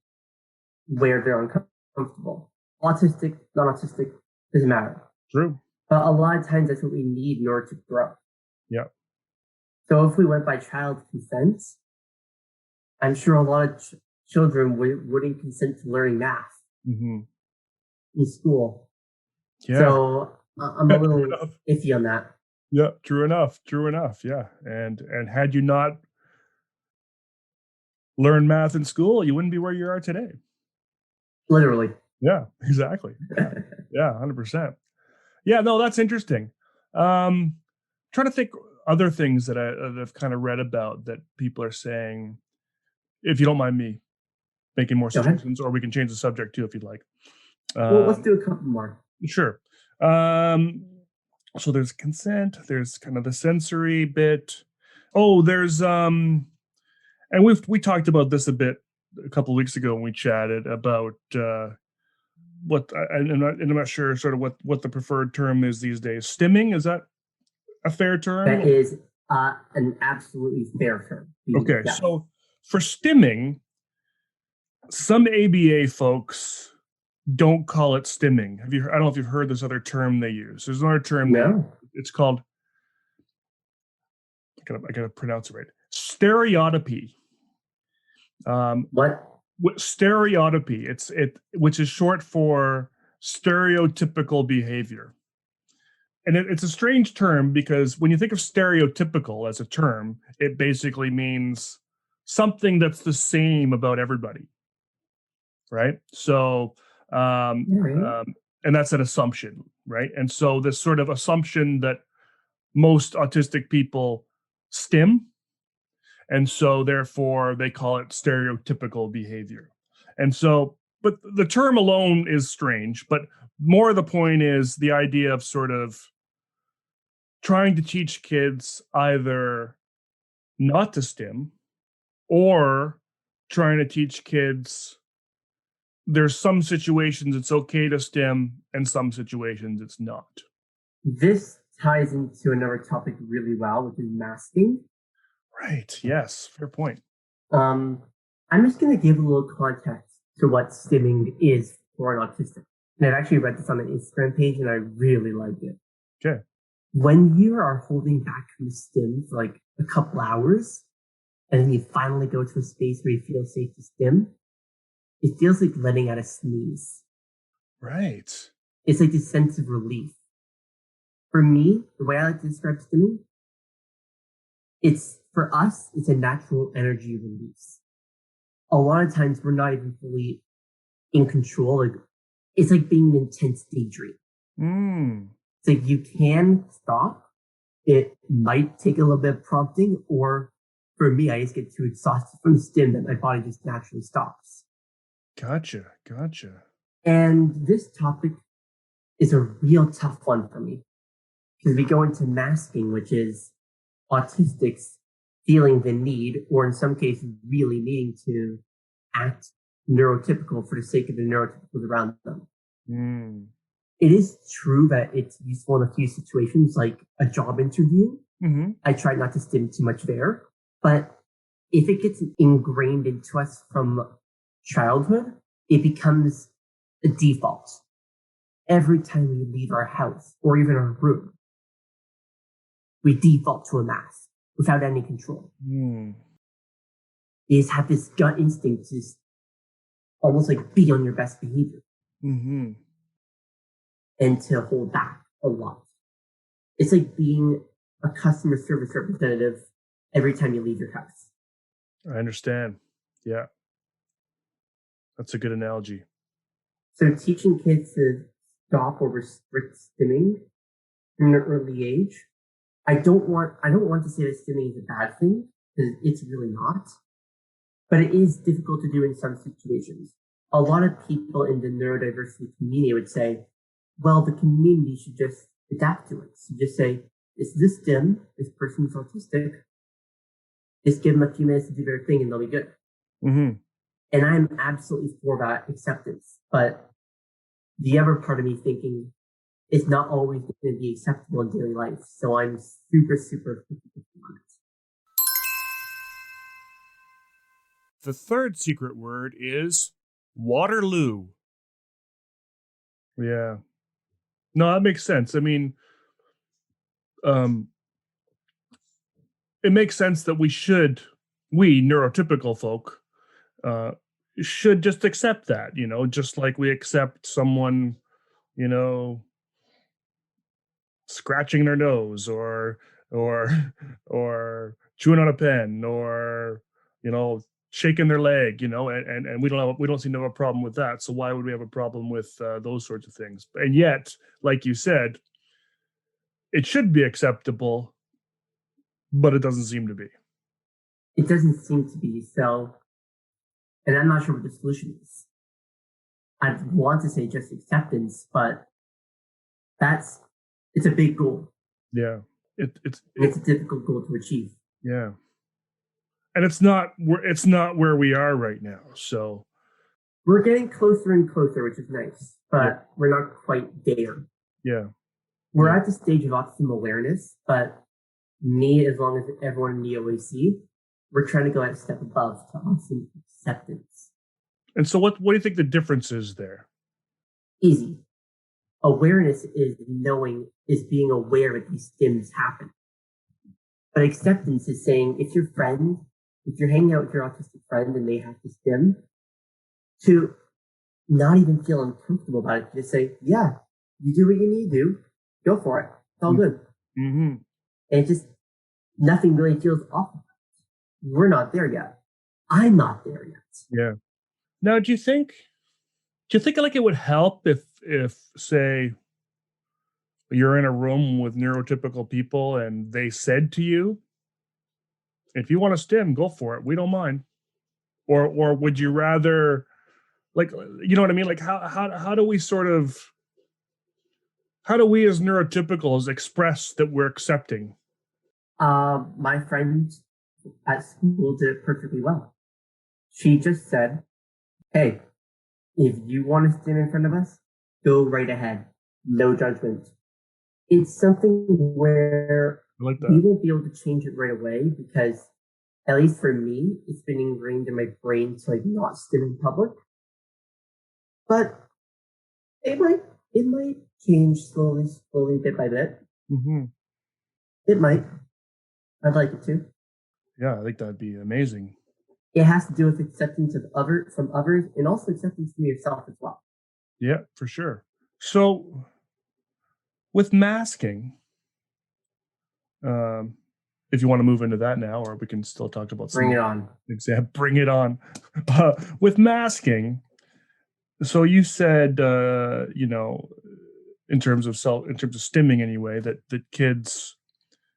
S4: where they're uncomfortable. Autistic, non-autistic, doesn't matter.
S2: True.
S4: But a lot of times that's what we need in order to grow.
S2: Yeah.
S4: So if we went by child consent, I'm sure a lot of children wouldn't consent to learning math in school. Yeah. So I'm a little iffy on that.
S2: Yeah, true enough. Yeah. And had you not learned math in school, you wouldn't be where you are today.
S4: Literally.
S2: Yeah, exactly. Yeah, 100%. Yeah, no, that's interesting. Trying to think other things that I've kind of read about that people are saying, if you don't mind me making more suggestions, or we can change the subject too if you'd like.
S4: Well, let's do a couple more.
S2: Sure. So there's consent, there's kind of the sensory bit. Oh, there's and we talked about this a bit a couple of weeks ago when we chatted about what I'm not sure sort of what the preferred term is these days. Stimming, is that a fair term?
S4: That is an absolutely fair term.
S2: Okay, yeah. So for stimming, some ABA folks don't call it stimming. I don't know if you've heard this other term they use. There's another term.
S4: No.
S2: It's called, I gotta pronounce it right, stereotypy.
S4: What?
S2: Stereotypy. Which is short for stereotypical behavior. And it's a strange term because when you think of stereotypical as a term, it basically means something that's the same about everybody. right? So, and that's an assumption, right? And so this sort of assumption that most autistic people stim, and so therefore they call it stereotypical behavior. And so, but the term alone is strange, but more the point is the idea of sort of trying to teach kids either not to stim or trying to teach kids there's some situations it's okay to stim and some situations it's not.
S4: This ties into another topic really well, which is masking.
S2: Right. Yes. Fair point.
S4: I'm just going to give a little context to what stimming is for an autistic. And I've actually read this on an Instagram page and I really like it.
S2: Okay.
S4: When you are holding back from stim for like a couple hours and then you finally go to a space where you feel safe to stim, it feels like letting out a sneeze.
S2: Right.
S4: It's like this sense of relief. For me, the way I like to describe stimming, for us, it's a natural energy release. A lot of times we're not even fully in control. It's like being an intense daydream. It's like you can stop. It might take a little bit of prompting, or for me, I just get too exhausted from the stim that my body just naturally stops.
S2: Gotcha.
S4: And this topic is a real tough one for me because we go into masking, which is autistics feeling the need, or in some cases, really needing to act neurotypical for the sake of the neurotypicals around them. It is true that it's useful in a few situations, like a job interview. I try not to stim too much there, but if it gets ingrained into us from childhood, it becomes a default. Every time we leave our house or even our room, we default to a mask without any control. You just have this gut instinct to just almost like be on your best behavior and to hold back a lot. It's like being a customer service representative every time you leave your house.
S2: I understand. Yeah. That's a good analogy.
S4: So teaching kids to stop or restrict stimming from an early age, I don't want to say that stimming is a bad thing, because it's really not. But it is difficult to do in some situations. A lot of people in the neurodiversity community would say, well, the community should just adapt to it. So just say, it's this stim, this person's autistic, just give them a few minutes to do their thing and they'll be good. And I'm absolutely for that acceptance. But the other part of me thinking it's not always going to be acceptable in daily life. So I'm super, super on it.
S2: The third secret word is Waterloo. Yeah. No, that makes sense. I mean, it makes sense that we neurotypical folk, should just accept that, just like we accept someone, scratching their nose or chewing on a pen or, shaking their leg, and we don't seem to have a problem with that. So why would we have a problem with those sorts of things? And yet, like you said, it should be acceptable, but it doesn't seem to be.
S4: It doesn't seem to be. So, and I'm not sure what the solution is. I want to say just acceptance, but it's a big goal.
S2: Yeah.
S4: It's a difficult goal to achieve.
S2: Yeah. And it's not where we are right now. So
S4: we're getting closer and closer, which is nice, but we're not quite there.
S2: Yeah.
S4: We're at the stage of autism awareness, but as long as everyone in the OAC, we're trying to go a step above to autism acceptance.
S2: And so what do you think the difference is there?
S4: Easy. Awareness is being aware that these stims happen. But acceptance is saying, if you're hanging out with your autistic friend and they have to stim, to not even feel uncomfortable about it, just say, yeah, you do what you need to do, go for it. It's all good. And it just, nothing really feels awful. We're not there yet. I'm not there yet.
S2: Yeah. Now, do you think Do you think like it would help if say you're in a room with neurotypical people and they said to you, if you want to stim, go for it. We don't mind. Or would you rather, like, you know what I mean? Like how do we sort of, how do we as neurotypicals express that we're accepting?
S4: My friend at school did it perfectly well. She just said, hey, if you want to stand in front of us, go right ahead. No judgment. It's something where
S2: I like
S4: we
S2: that.
S4: won't be able to change it right away because, at least for me, it's been ingrained in my brain to like not stim in public. But it might change slowly, bit by bit.
S2: Mm-hmm.
S4: It might. I'd like it to.
S2: Yeah, I think that'd be amazing.
S4: It has to do with acceptance of from others and also acceptance from yourself as well.
S2: Yeah, for sure. So with masking, if you want to move into that now, or we can still talk about
S4: Bring it on.
S2: Bring it on. With masking, so you said, in terms of stimming anyway, that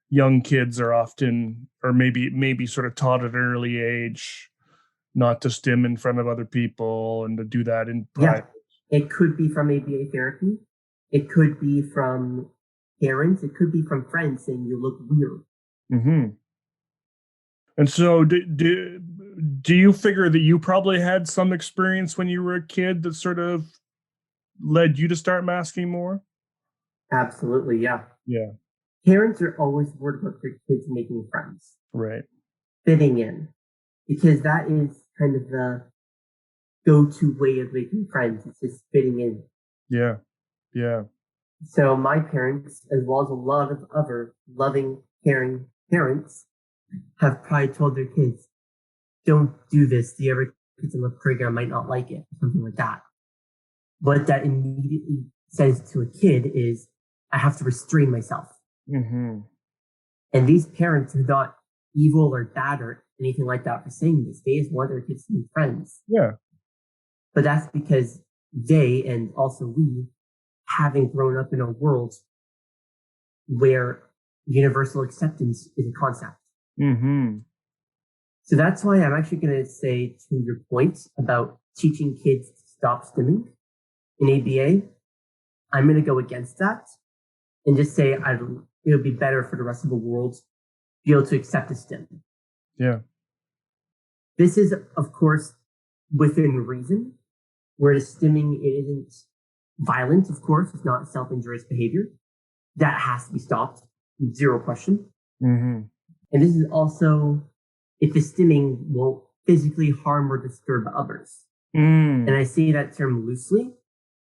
S2: young kids are often, or maybe sort of taught at an early age not to stim in front of other people and to do that in private.
S4: Yeah. It could be from ABA therapy. It could be from parents. It could be from friends saying you look weird.
S2: Mm-hmm. And so do you figure that you probably had some experience when you were a kid that sort of led you to start masking more?
S4: Absolutely, yeah.
S2: Yeah.
S4: Parents are always worried about their kids making friends.
S2: Right.
S4: Fitting in. Because that is kind of the go-to way of making friends. It's just fitting in.
S2: Yeah. Yeah.
S4: So my parents, as well as a lot of other loving, caring parents, have probably told their kids, don't do this. The other kids on the playground might not like it, something like that. What that immediately says to a kid is, I have to restrain myself.
S2: Mm-hmm.
S4: And these parents are not evil or bad or anything like that for saying this. They just want their kids to be friends.
S2: Yeah.
S4: But that's because they, and also we, having grown up in a world where universal acceptance is a concept.
S2: Mm-hmm.
S4: So that's why I'm actually going to say, to your point about teaching kids to stop stimming in ABA, I'm going to go against that and just say it would be better for the rest of the world to be able to accept a stim.
S2: Yeah.
S4: This is, of course, within reason, where the stimming, it isn't violent, of course. It's not self-injurious behavior. That has to be stopped. Zero question.
S2: Mm-hmm.
S4: And this is also if the stimming won't physically harm or disturb others.
S2: Mm.
S4: And I say that term loosely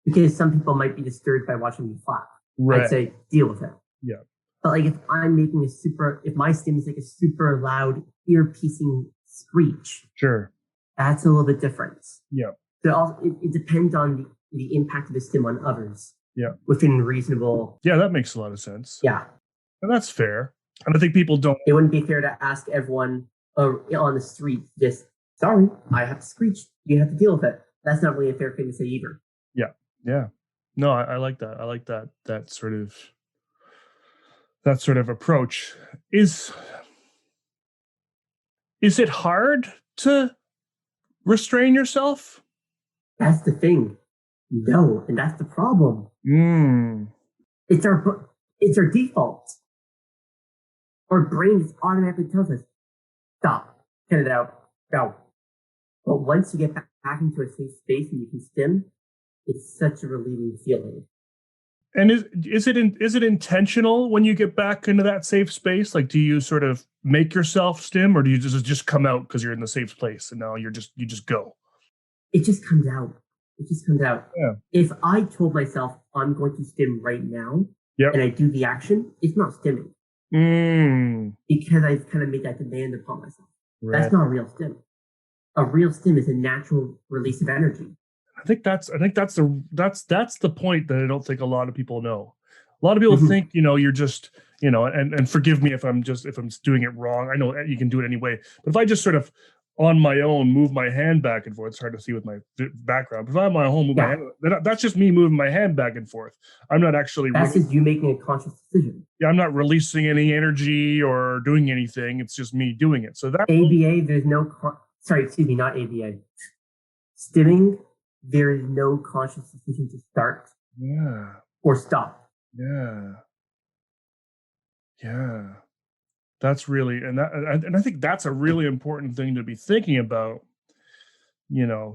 S4: because some people might be disturbed by watching me flap.
S2: Right.
S4: I'd say, deal with it.
S2: Yeah.
S4: But like if I'm making if my stim is like a super loud, ear-piercing screech,
S2: Sure.
S4: that's a little bit different.
S2: Yeah.
S4: So it depends on the impact of the stim on others.
S2: Yeah.
S4: Within reasonable.
S2: Yeah, that makes a lot of sense.
S4: Yeah.
S2: And that's fair. And I think people don't.
S4: It wouldn't be fair to ask everyone on the street, just, sorry, I have to screech. You have to deal with it. That's not really a fair thing to say either.
S2: Yeah. Yeah. No, I like that. I like that sort of approach. Is it hard to restrain yourself?
S4: That's the thing. No, and that's the problem.
S2: Mm.
S4: It's our default. Our brain just automatically tells us, stop, cut it out, go. But once you get back into a safe space and you can stim, it's such a relieving feeling.
S2: And is it intentional when you get back into that safe space? Like, do you sort of make yourself stim, or do you just come out because you're in the safe place and now you just go?
S4: It just comes out. It just comes out.
S2: Yeah.
S4: If I told myself I'm going to stim right now,
S2: yep,
S4: and I do the action, it's not stimming. Because I've kind of made that demand upon myself. Right. That's not a real stim. A real stim is a natural release of energy.
S2: I think that's the point that I don't think a lot of people know. A lot of people think, you're just, and forgive me if I'm doing it wrong. I know you can do it anyway, but if I just sort of on my own move my hand back and forth. It's hard to see with my background. But if I'm on my own, move my hand, that's just me moving my hand back and forth. I'm not actually.
S4: That's just you making a conscious decision.
S2: Yeah, I'm not releasing any energy or doing anything. It's just me doing it. So that
S4: ABA, there's no. Not ABA. Stimming, there is no conscious decision to start.
S2: Yeah.
S4: Or stop.
S2: Yeah. Yeah. That's really, and I think that's a really important thing to be thinking about,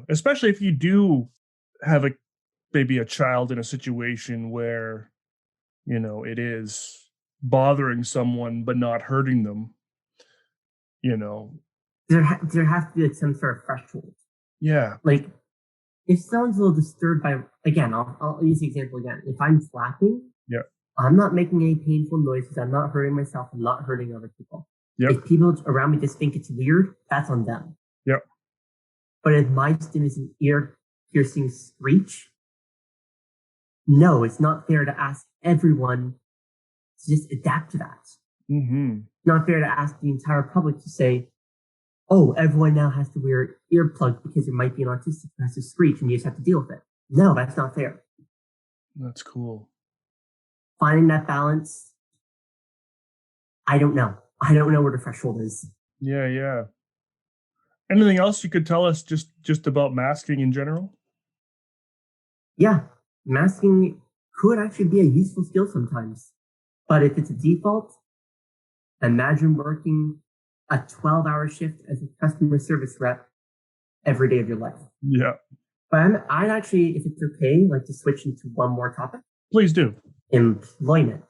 S2: especially if you do have maybe a child in a situation where, it is bothering someone, but not hurting them,
S4: There has to be like some sort of threshold.
S2: Yeah.
S4: Like, if someone's a little disturbed by, again, I'll use the example again. If I'm slapping,
S2: yeah,
S4: I'm not making any painful noises. I'm not hurting myself. I'm not hurting other people.
S2: Yep.
S4: If people around me just think it's weird, that's on them.
S2: Yep.
S4: But if my stim is an ear-piercing screech, no, it's not fair to ask everyone to just adapt to that.
S2: Mm-hmm.
S4: It's not fair to ask the entire public to say, oh, everyone now has to wear earplugs because there might be an autistic who has to screech and you just have to deal with it. No, that's not fair.
S2: That's cool.
S4: Finding that balance, I don't know. I don't know where the threshold is.
S2: Yeah, yeah. Anything else you could tell us just about masking in general?
S4: Yeah, masking could actually be a useful skill sometimes. But if it's a default, imagine working a 12-hour shift as a customer service rep every day of your life.
S2: Yeah.
S4: But I'd actually, if it's okay, like to switch into one more topic.
S2: Please do.
S4: Employment.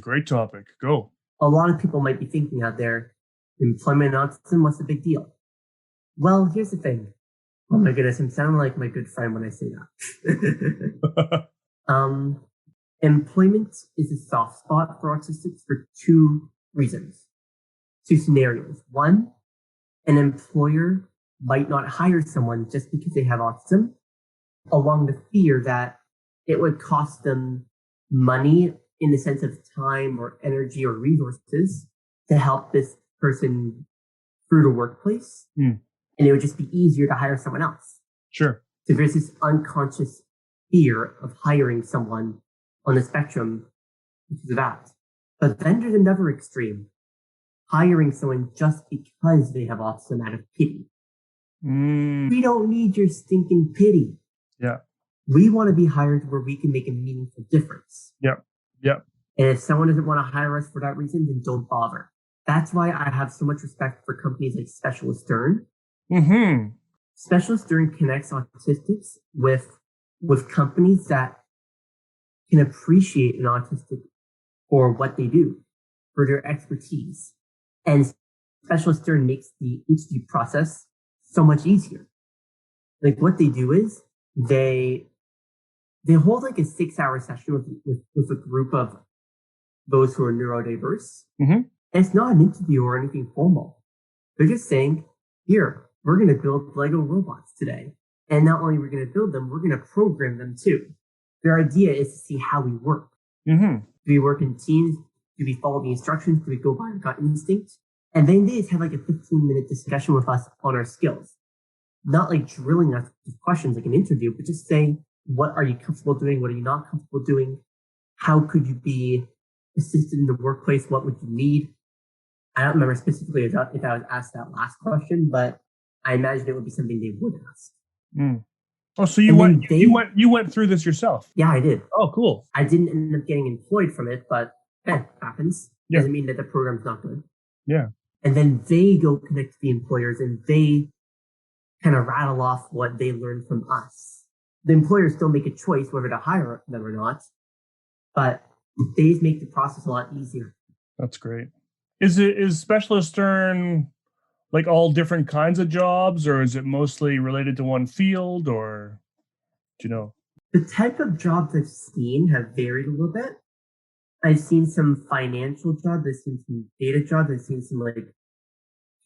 S2: Great topic. Go. A
S4: lot of people might be thinking out there, employment and autism, what's the big deal? Well, here's the thing. Oh my goodness, I'm sounding like my good friend when I say that. Employment is a soft spot for autistics for two reasons. Two scenarios. One, an employer might not hire someone just because they have autism, along the fear that it would cost them money in the sense of time or energy or resources to help this person through the workplace. And it would just be easier to hire someone else.
S2: Sure.
S4: So there's this unconscious fear of hiring someone on the spectrum because of that. But then there's another extreme. Hiring someone just because they have autism out of pity. We don't need your stinking pity.
S2: Yeah.
S4: We want to be hired where we can make a meaningful difference.
S2: Yep. Yep.
S4: And if someone doesn't want to hire us for that reason, then don't bother. That's why I have so much respect for companies like Specialist Stern.
S2: Mm-hmm.
S4: Specialist Stern connects autistics with companies that can appreciate an autistic for what they do, for their expertise. And Specialist Stern makes the interview process so much easier. Like what they do is they hold like a 6-hour session with a group of those who are neurodiverse.
S2: Mm-hmm.
S4: And it's not an interview or anything formal. They're just saying, here, we're going to build Lego robots today. And not only are we going to build them, we're going to program them too. Their idea is to see how we work.
S2: Mm-hmm.
S4: Do we work in teams? Do we follow the instructions? Do we go by our gut instinct? And then they just have like a 15-minute discussion with us on our skills. Not like drilling us with questions like an interview, but just saying, what are you comfortable doing? What are you not comfortable doing? How could you be assisted in the workplace? What would you need? I don't remember specifically if I was asked that last question, but I imagine it would be something they would ask.
S2: Oh, so you went through this yourself?
S4: Yeah, I did.
S2: Oh, cool.
S4: I didn't end up getting employed from it, but happens.
S2: Yeah.
S4: Doesn't mean that the program's not good.
S2: Yeah.
S4: And then they go connect to the employers and they kind of rattle off what they learned from us. The employers still make a choice whether to hire them or not, but they make the process a lot easier.
S2: That's great. Is Specialist Stern like all different kinds of jobs, or is it mostly related to one field, or do you know?
S4: The type of jobs I've seen have varied a little bit. I've seen some financial jobs, I've seen some data jobs, I've seen some like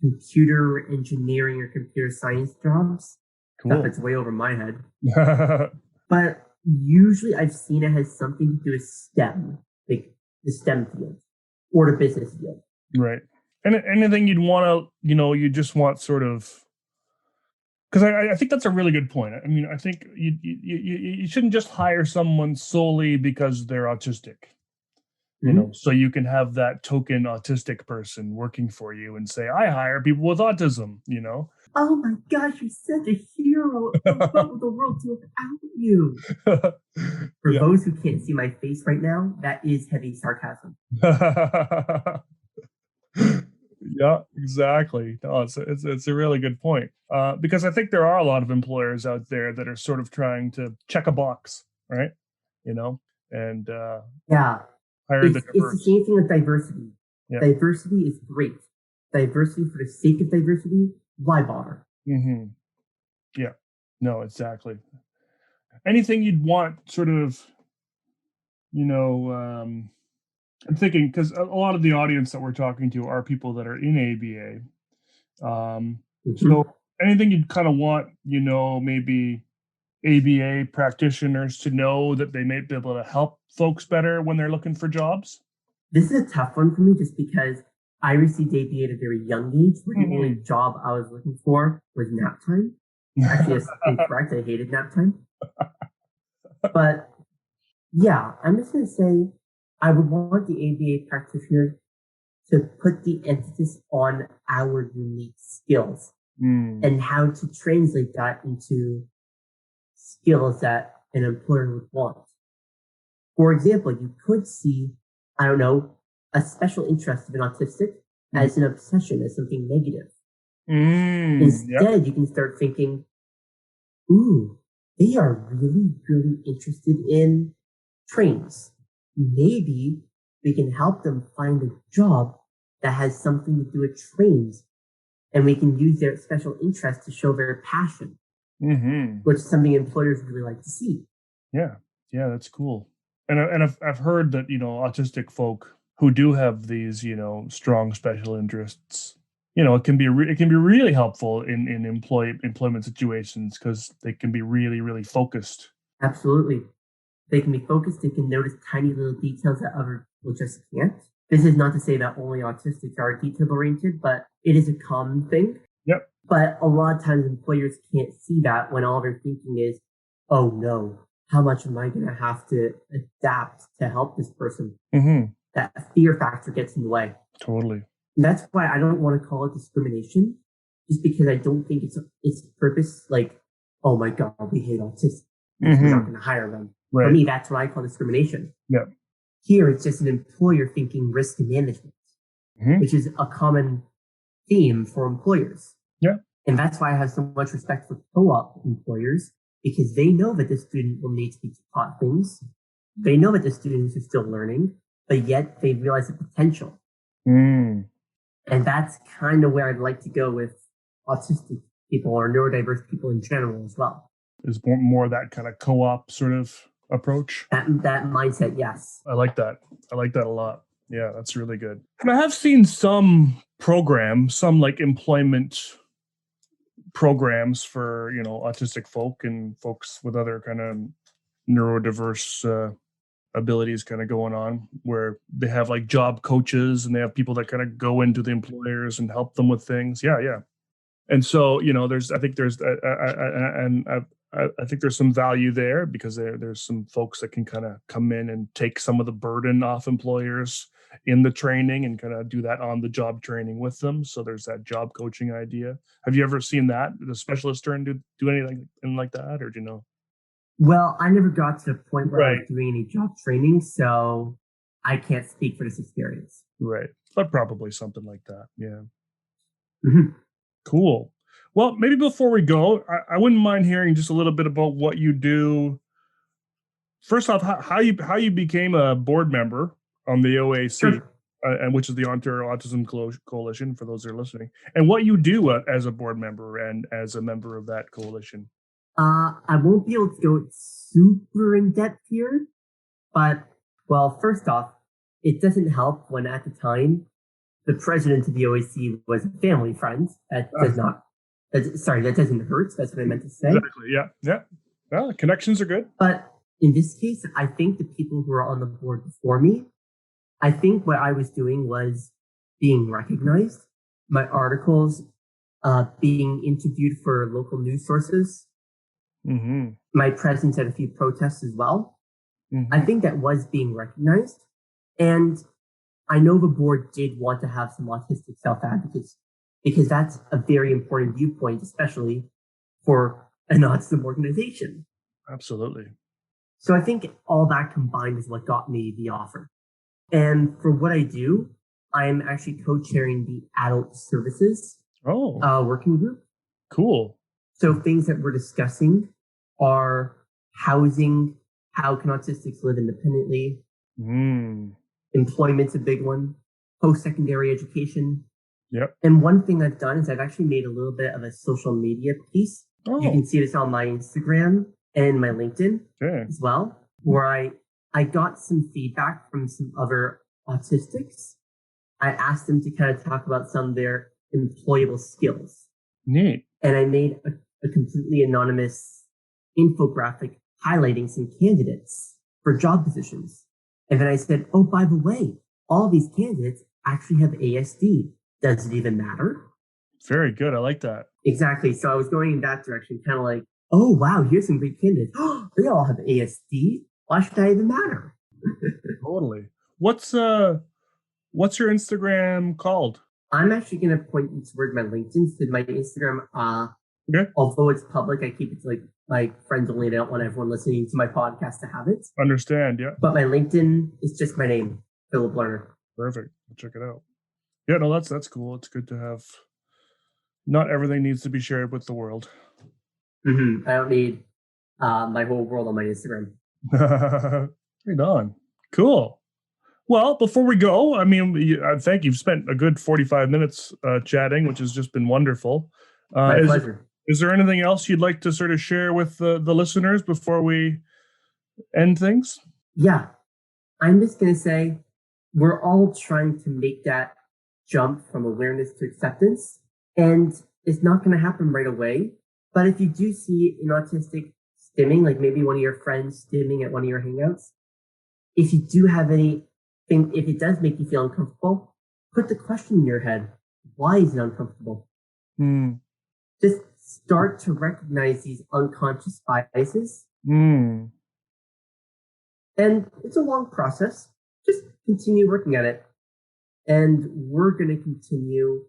S4: computer engineering or computer science jobs.
S2: Cool.
S4: Stuff that's way over my head. But usually I've seen it has something to do with STEM, like the STEM field or the business field.
S2: Right. anything you'd want to, you just want sort of, because I think that's a really good point. I mean, I think you shouldn't just hire someone solely because they're autistic. So you can have that token autistic person working for you and say, I hire people with autism,
S4: Oh my gosh, you're such a hero. What would the world do without you? For those who can't see my face right now, that is heavy sarcasm.
S2: Yeah, exactly. No, it's a really good point. Because I think there are a lot of employers out there that are sort of trying to check a box, right? And
S4: yeah.
S2: hire the
S4: It's
S2: diverse.
S4: the same thing with diversity.
S2: Yeah.
S4: Diversity is great. Diversity for the sake of diversity, why bother?
S2: Mm-hmm. Yeah. No, exactly. Anything you'd want sort of, I'm thinking, because a lot of the audience that we're talking to are people that are in ABA. So anything you'd kind of want, maybe ABA practitioners to know that they may be able to help folks better when they're looking for jobs?
S4: This is a tough one for me just because I received ABA at a very young age, where the only job I was looking for was nap time. Actually, that's incorrect. I hated nap time. But yeah, I'm just going to say I would want the ABA practitioner to put the emphasis on our unique skills and how to translate that into skills that an employer would want. For example, you could see, I don't know, a special interest of an autistic as an obsession, as something negative. Instead, you can start thinking, ooh, they are really, really interested in trains. Maybe we can help them find a job that has something to do with trains, and we can use their special interest to show their passion, which is something employers really like to see.
S2: Yeah, that's cool. And I've heard that autistic folk who do have these strong special interests, it can be really helpful in employment situations, because they can be really, really focused.
S4: Absolutely. They can be focused. They can notice tiny little details that other people just can't. This is not to say that only autistics are detail-oriented, but it is a common thing.
S2: Yep.
S4: But a lot of times employers can't see that when all they're thinking is, oh no, how much am I going to have to adapt to help this person? That fear factor gets in the way.
S2: Totally.
S4: And that's why I don't want to call it discrimination, just because I don't think it's purpose, like, oh my God, we hate autistics. We're not going to hire them.
S2: Right.
S4: For me, that's what I call discrimination.
S2: Yeah.
S4: Here, it's just an employer thinking risk management, which is a common theme for employers.
S2: Yeah.
S4: And that's why I have so much respect for co-op employers, because they know that the student will need to be taught things. They know that the students are still learning, but yet they realize the potential. And that's kind of where I'd like to go with autistic people or neurodiverse people in general as well.
S2: Is more that kind of co-op sort of approach.
S4: That mindset, yes.
S2: I like that. I like that a lot. Yeah, that's really good. And I have seen some programs, some like employment programs for, autistic folk and folks with other kind of neurodiverse abilities kind of going on, where they have like job coaches and they have people that kind of go into the employers and help them with things. Yeah. And so, I think there's some value there, because there's some folks that can kind of come in and take some of the burden off employers in the training and kind of do that on the job training with them. So there's that job coaching idea. Have you ever seen that the specialist turn to do anything like that, or do you know?
S4: Well, I never got to the point where I
S2: Right.
S4: was doing any job training, so I can't speak for this experience.
S2: Right. But probably something like that. Yeah.
S4: Mhm.
S2: Cool. Well, maybe before we go, I wouldn't mind hearing just a little bit about what you do. First off, how you became a board member on the OAC,
S4: Sure.
S2: And which is the Ontario Autism Coalition, for those that are listening, and what you do as a board member and as a member of that coalition.
S4: I won't be able to go super in depth here, but well, first off, it doesn't help when at the time the president of the OAC was a family friend. That doesn't hurt. That's what I meant to say.
S2: Exactly. Yeah. Well, connections are good.
S4: But in this case, I think the people who are on the board before me, I think what I was doing was being recognized, my articles being interviewed for local news sources, my presence at a few protests as well. I think that was being recognized. And I know the board did want to have some autistic self-advocacy because that's a very important viewpoint, especially for an autism organization.
S2: Absolutely.
S4: So I think all that combined is what got me the offer. And for what I do, I'm actually co-chairing the adult services working group.
S2: Cool.
S4: So things that we're discussing are housing, how can autistics live independently? Employment's a big one, post-secondary education.
S2: Yep.
S4: And one thing I've done is I've actually made a little bit of a social media piece. You can see this on my Instagram and my LinkedIn as well, where I got some feedback from some other autistics. I asked them to kind of talk about some of their employable skills.
S2: Neat.
S4: And I made a completely anonymous infographic highlighting some candidates for job positions. And then I said, oh, by the way, all these candidates actually have ASD. Does it even matter?
S2: Very good. I like that.
S4: Exactly. So I was going in that direction, kind of like, oh, wow, here's some great candidates. They all have ASD. Why should I even matter?
S2: Totally. What's your Instagram called?
S4: I'm actually going to point you toward my LinkedIn. So my Instagram, although it's public, I keep it to like my friends only. I don't want everyone listening to my podcast to have it.
S2: Understand, yeah.
S4: But my LinkedIn is just my name, Philip Lerner.
S2: Perfect. I'll check it out. Yeah, no, that's cool. It's good to have. Not everything needs to be shared with the world.
S4: I don't need my whole world on my Instagram.
S2: Right on. Cool. Well, before we go, I mean, I think you've spent a good 45 minutes chatting, which has just been wonderful.
S4: My pleasure.
S2: Is there anything else you'd like to sort of share with the listeners before we end things?
S4: Yeah. I'm just going to say we're all trying to make that jump from awareness to acceptance. And it's not going to happen right away. But if you do see an autistic stimming, like maybe one of your friends stimming at one of your hangouts, if you do have anything, if it does make you feel uncomfortable, put the question in your head. Why is it uncomfortable? Just start to recognize these unconscious biases. And it's a long process. Just continue working at it. And we're going to continue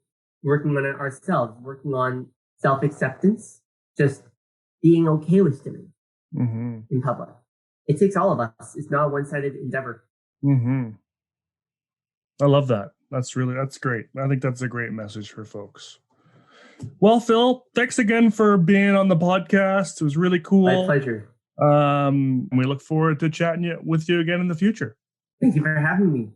S4: working on it ourselves, working on self-acceptance, just being okay with stimming in public. It takes all of us. It's not a one-sided endeavor.
S2: I love that. That's great. I think that's a great message for folks. Well, Phil, thanks again for being on the podcast. It was really cool.
S4: My pleasure.
S2: We look forward to chatting with you again in the future.
S4: Thank you for having me.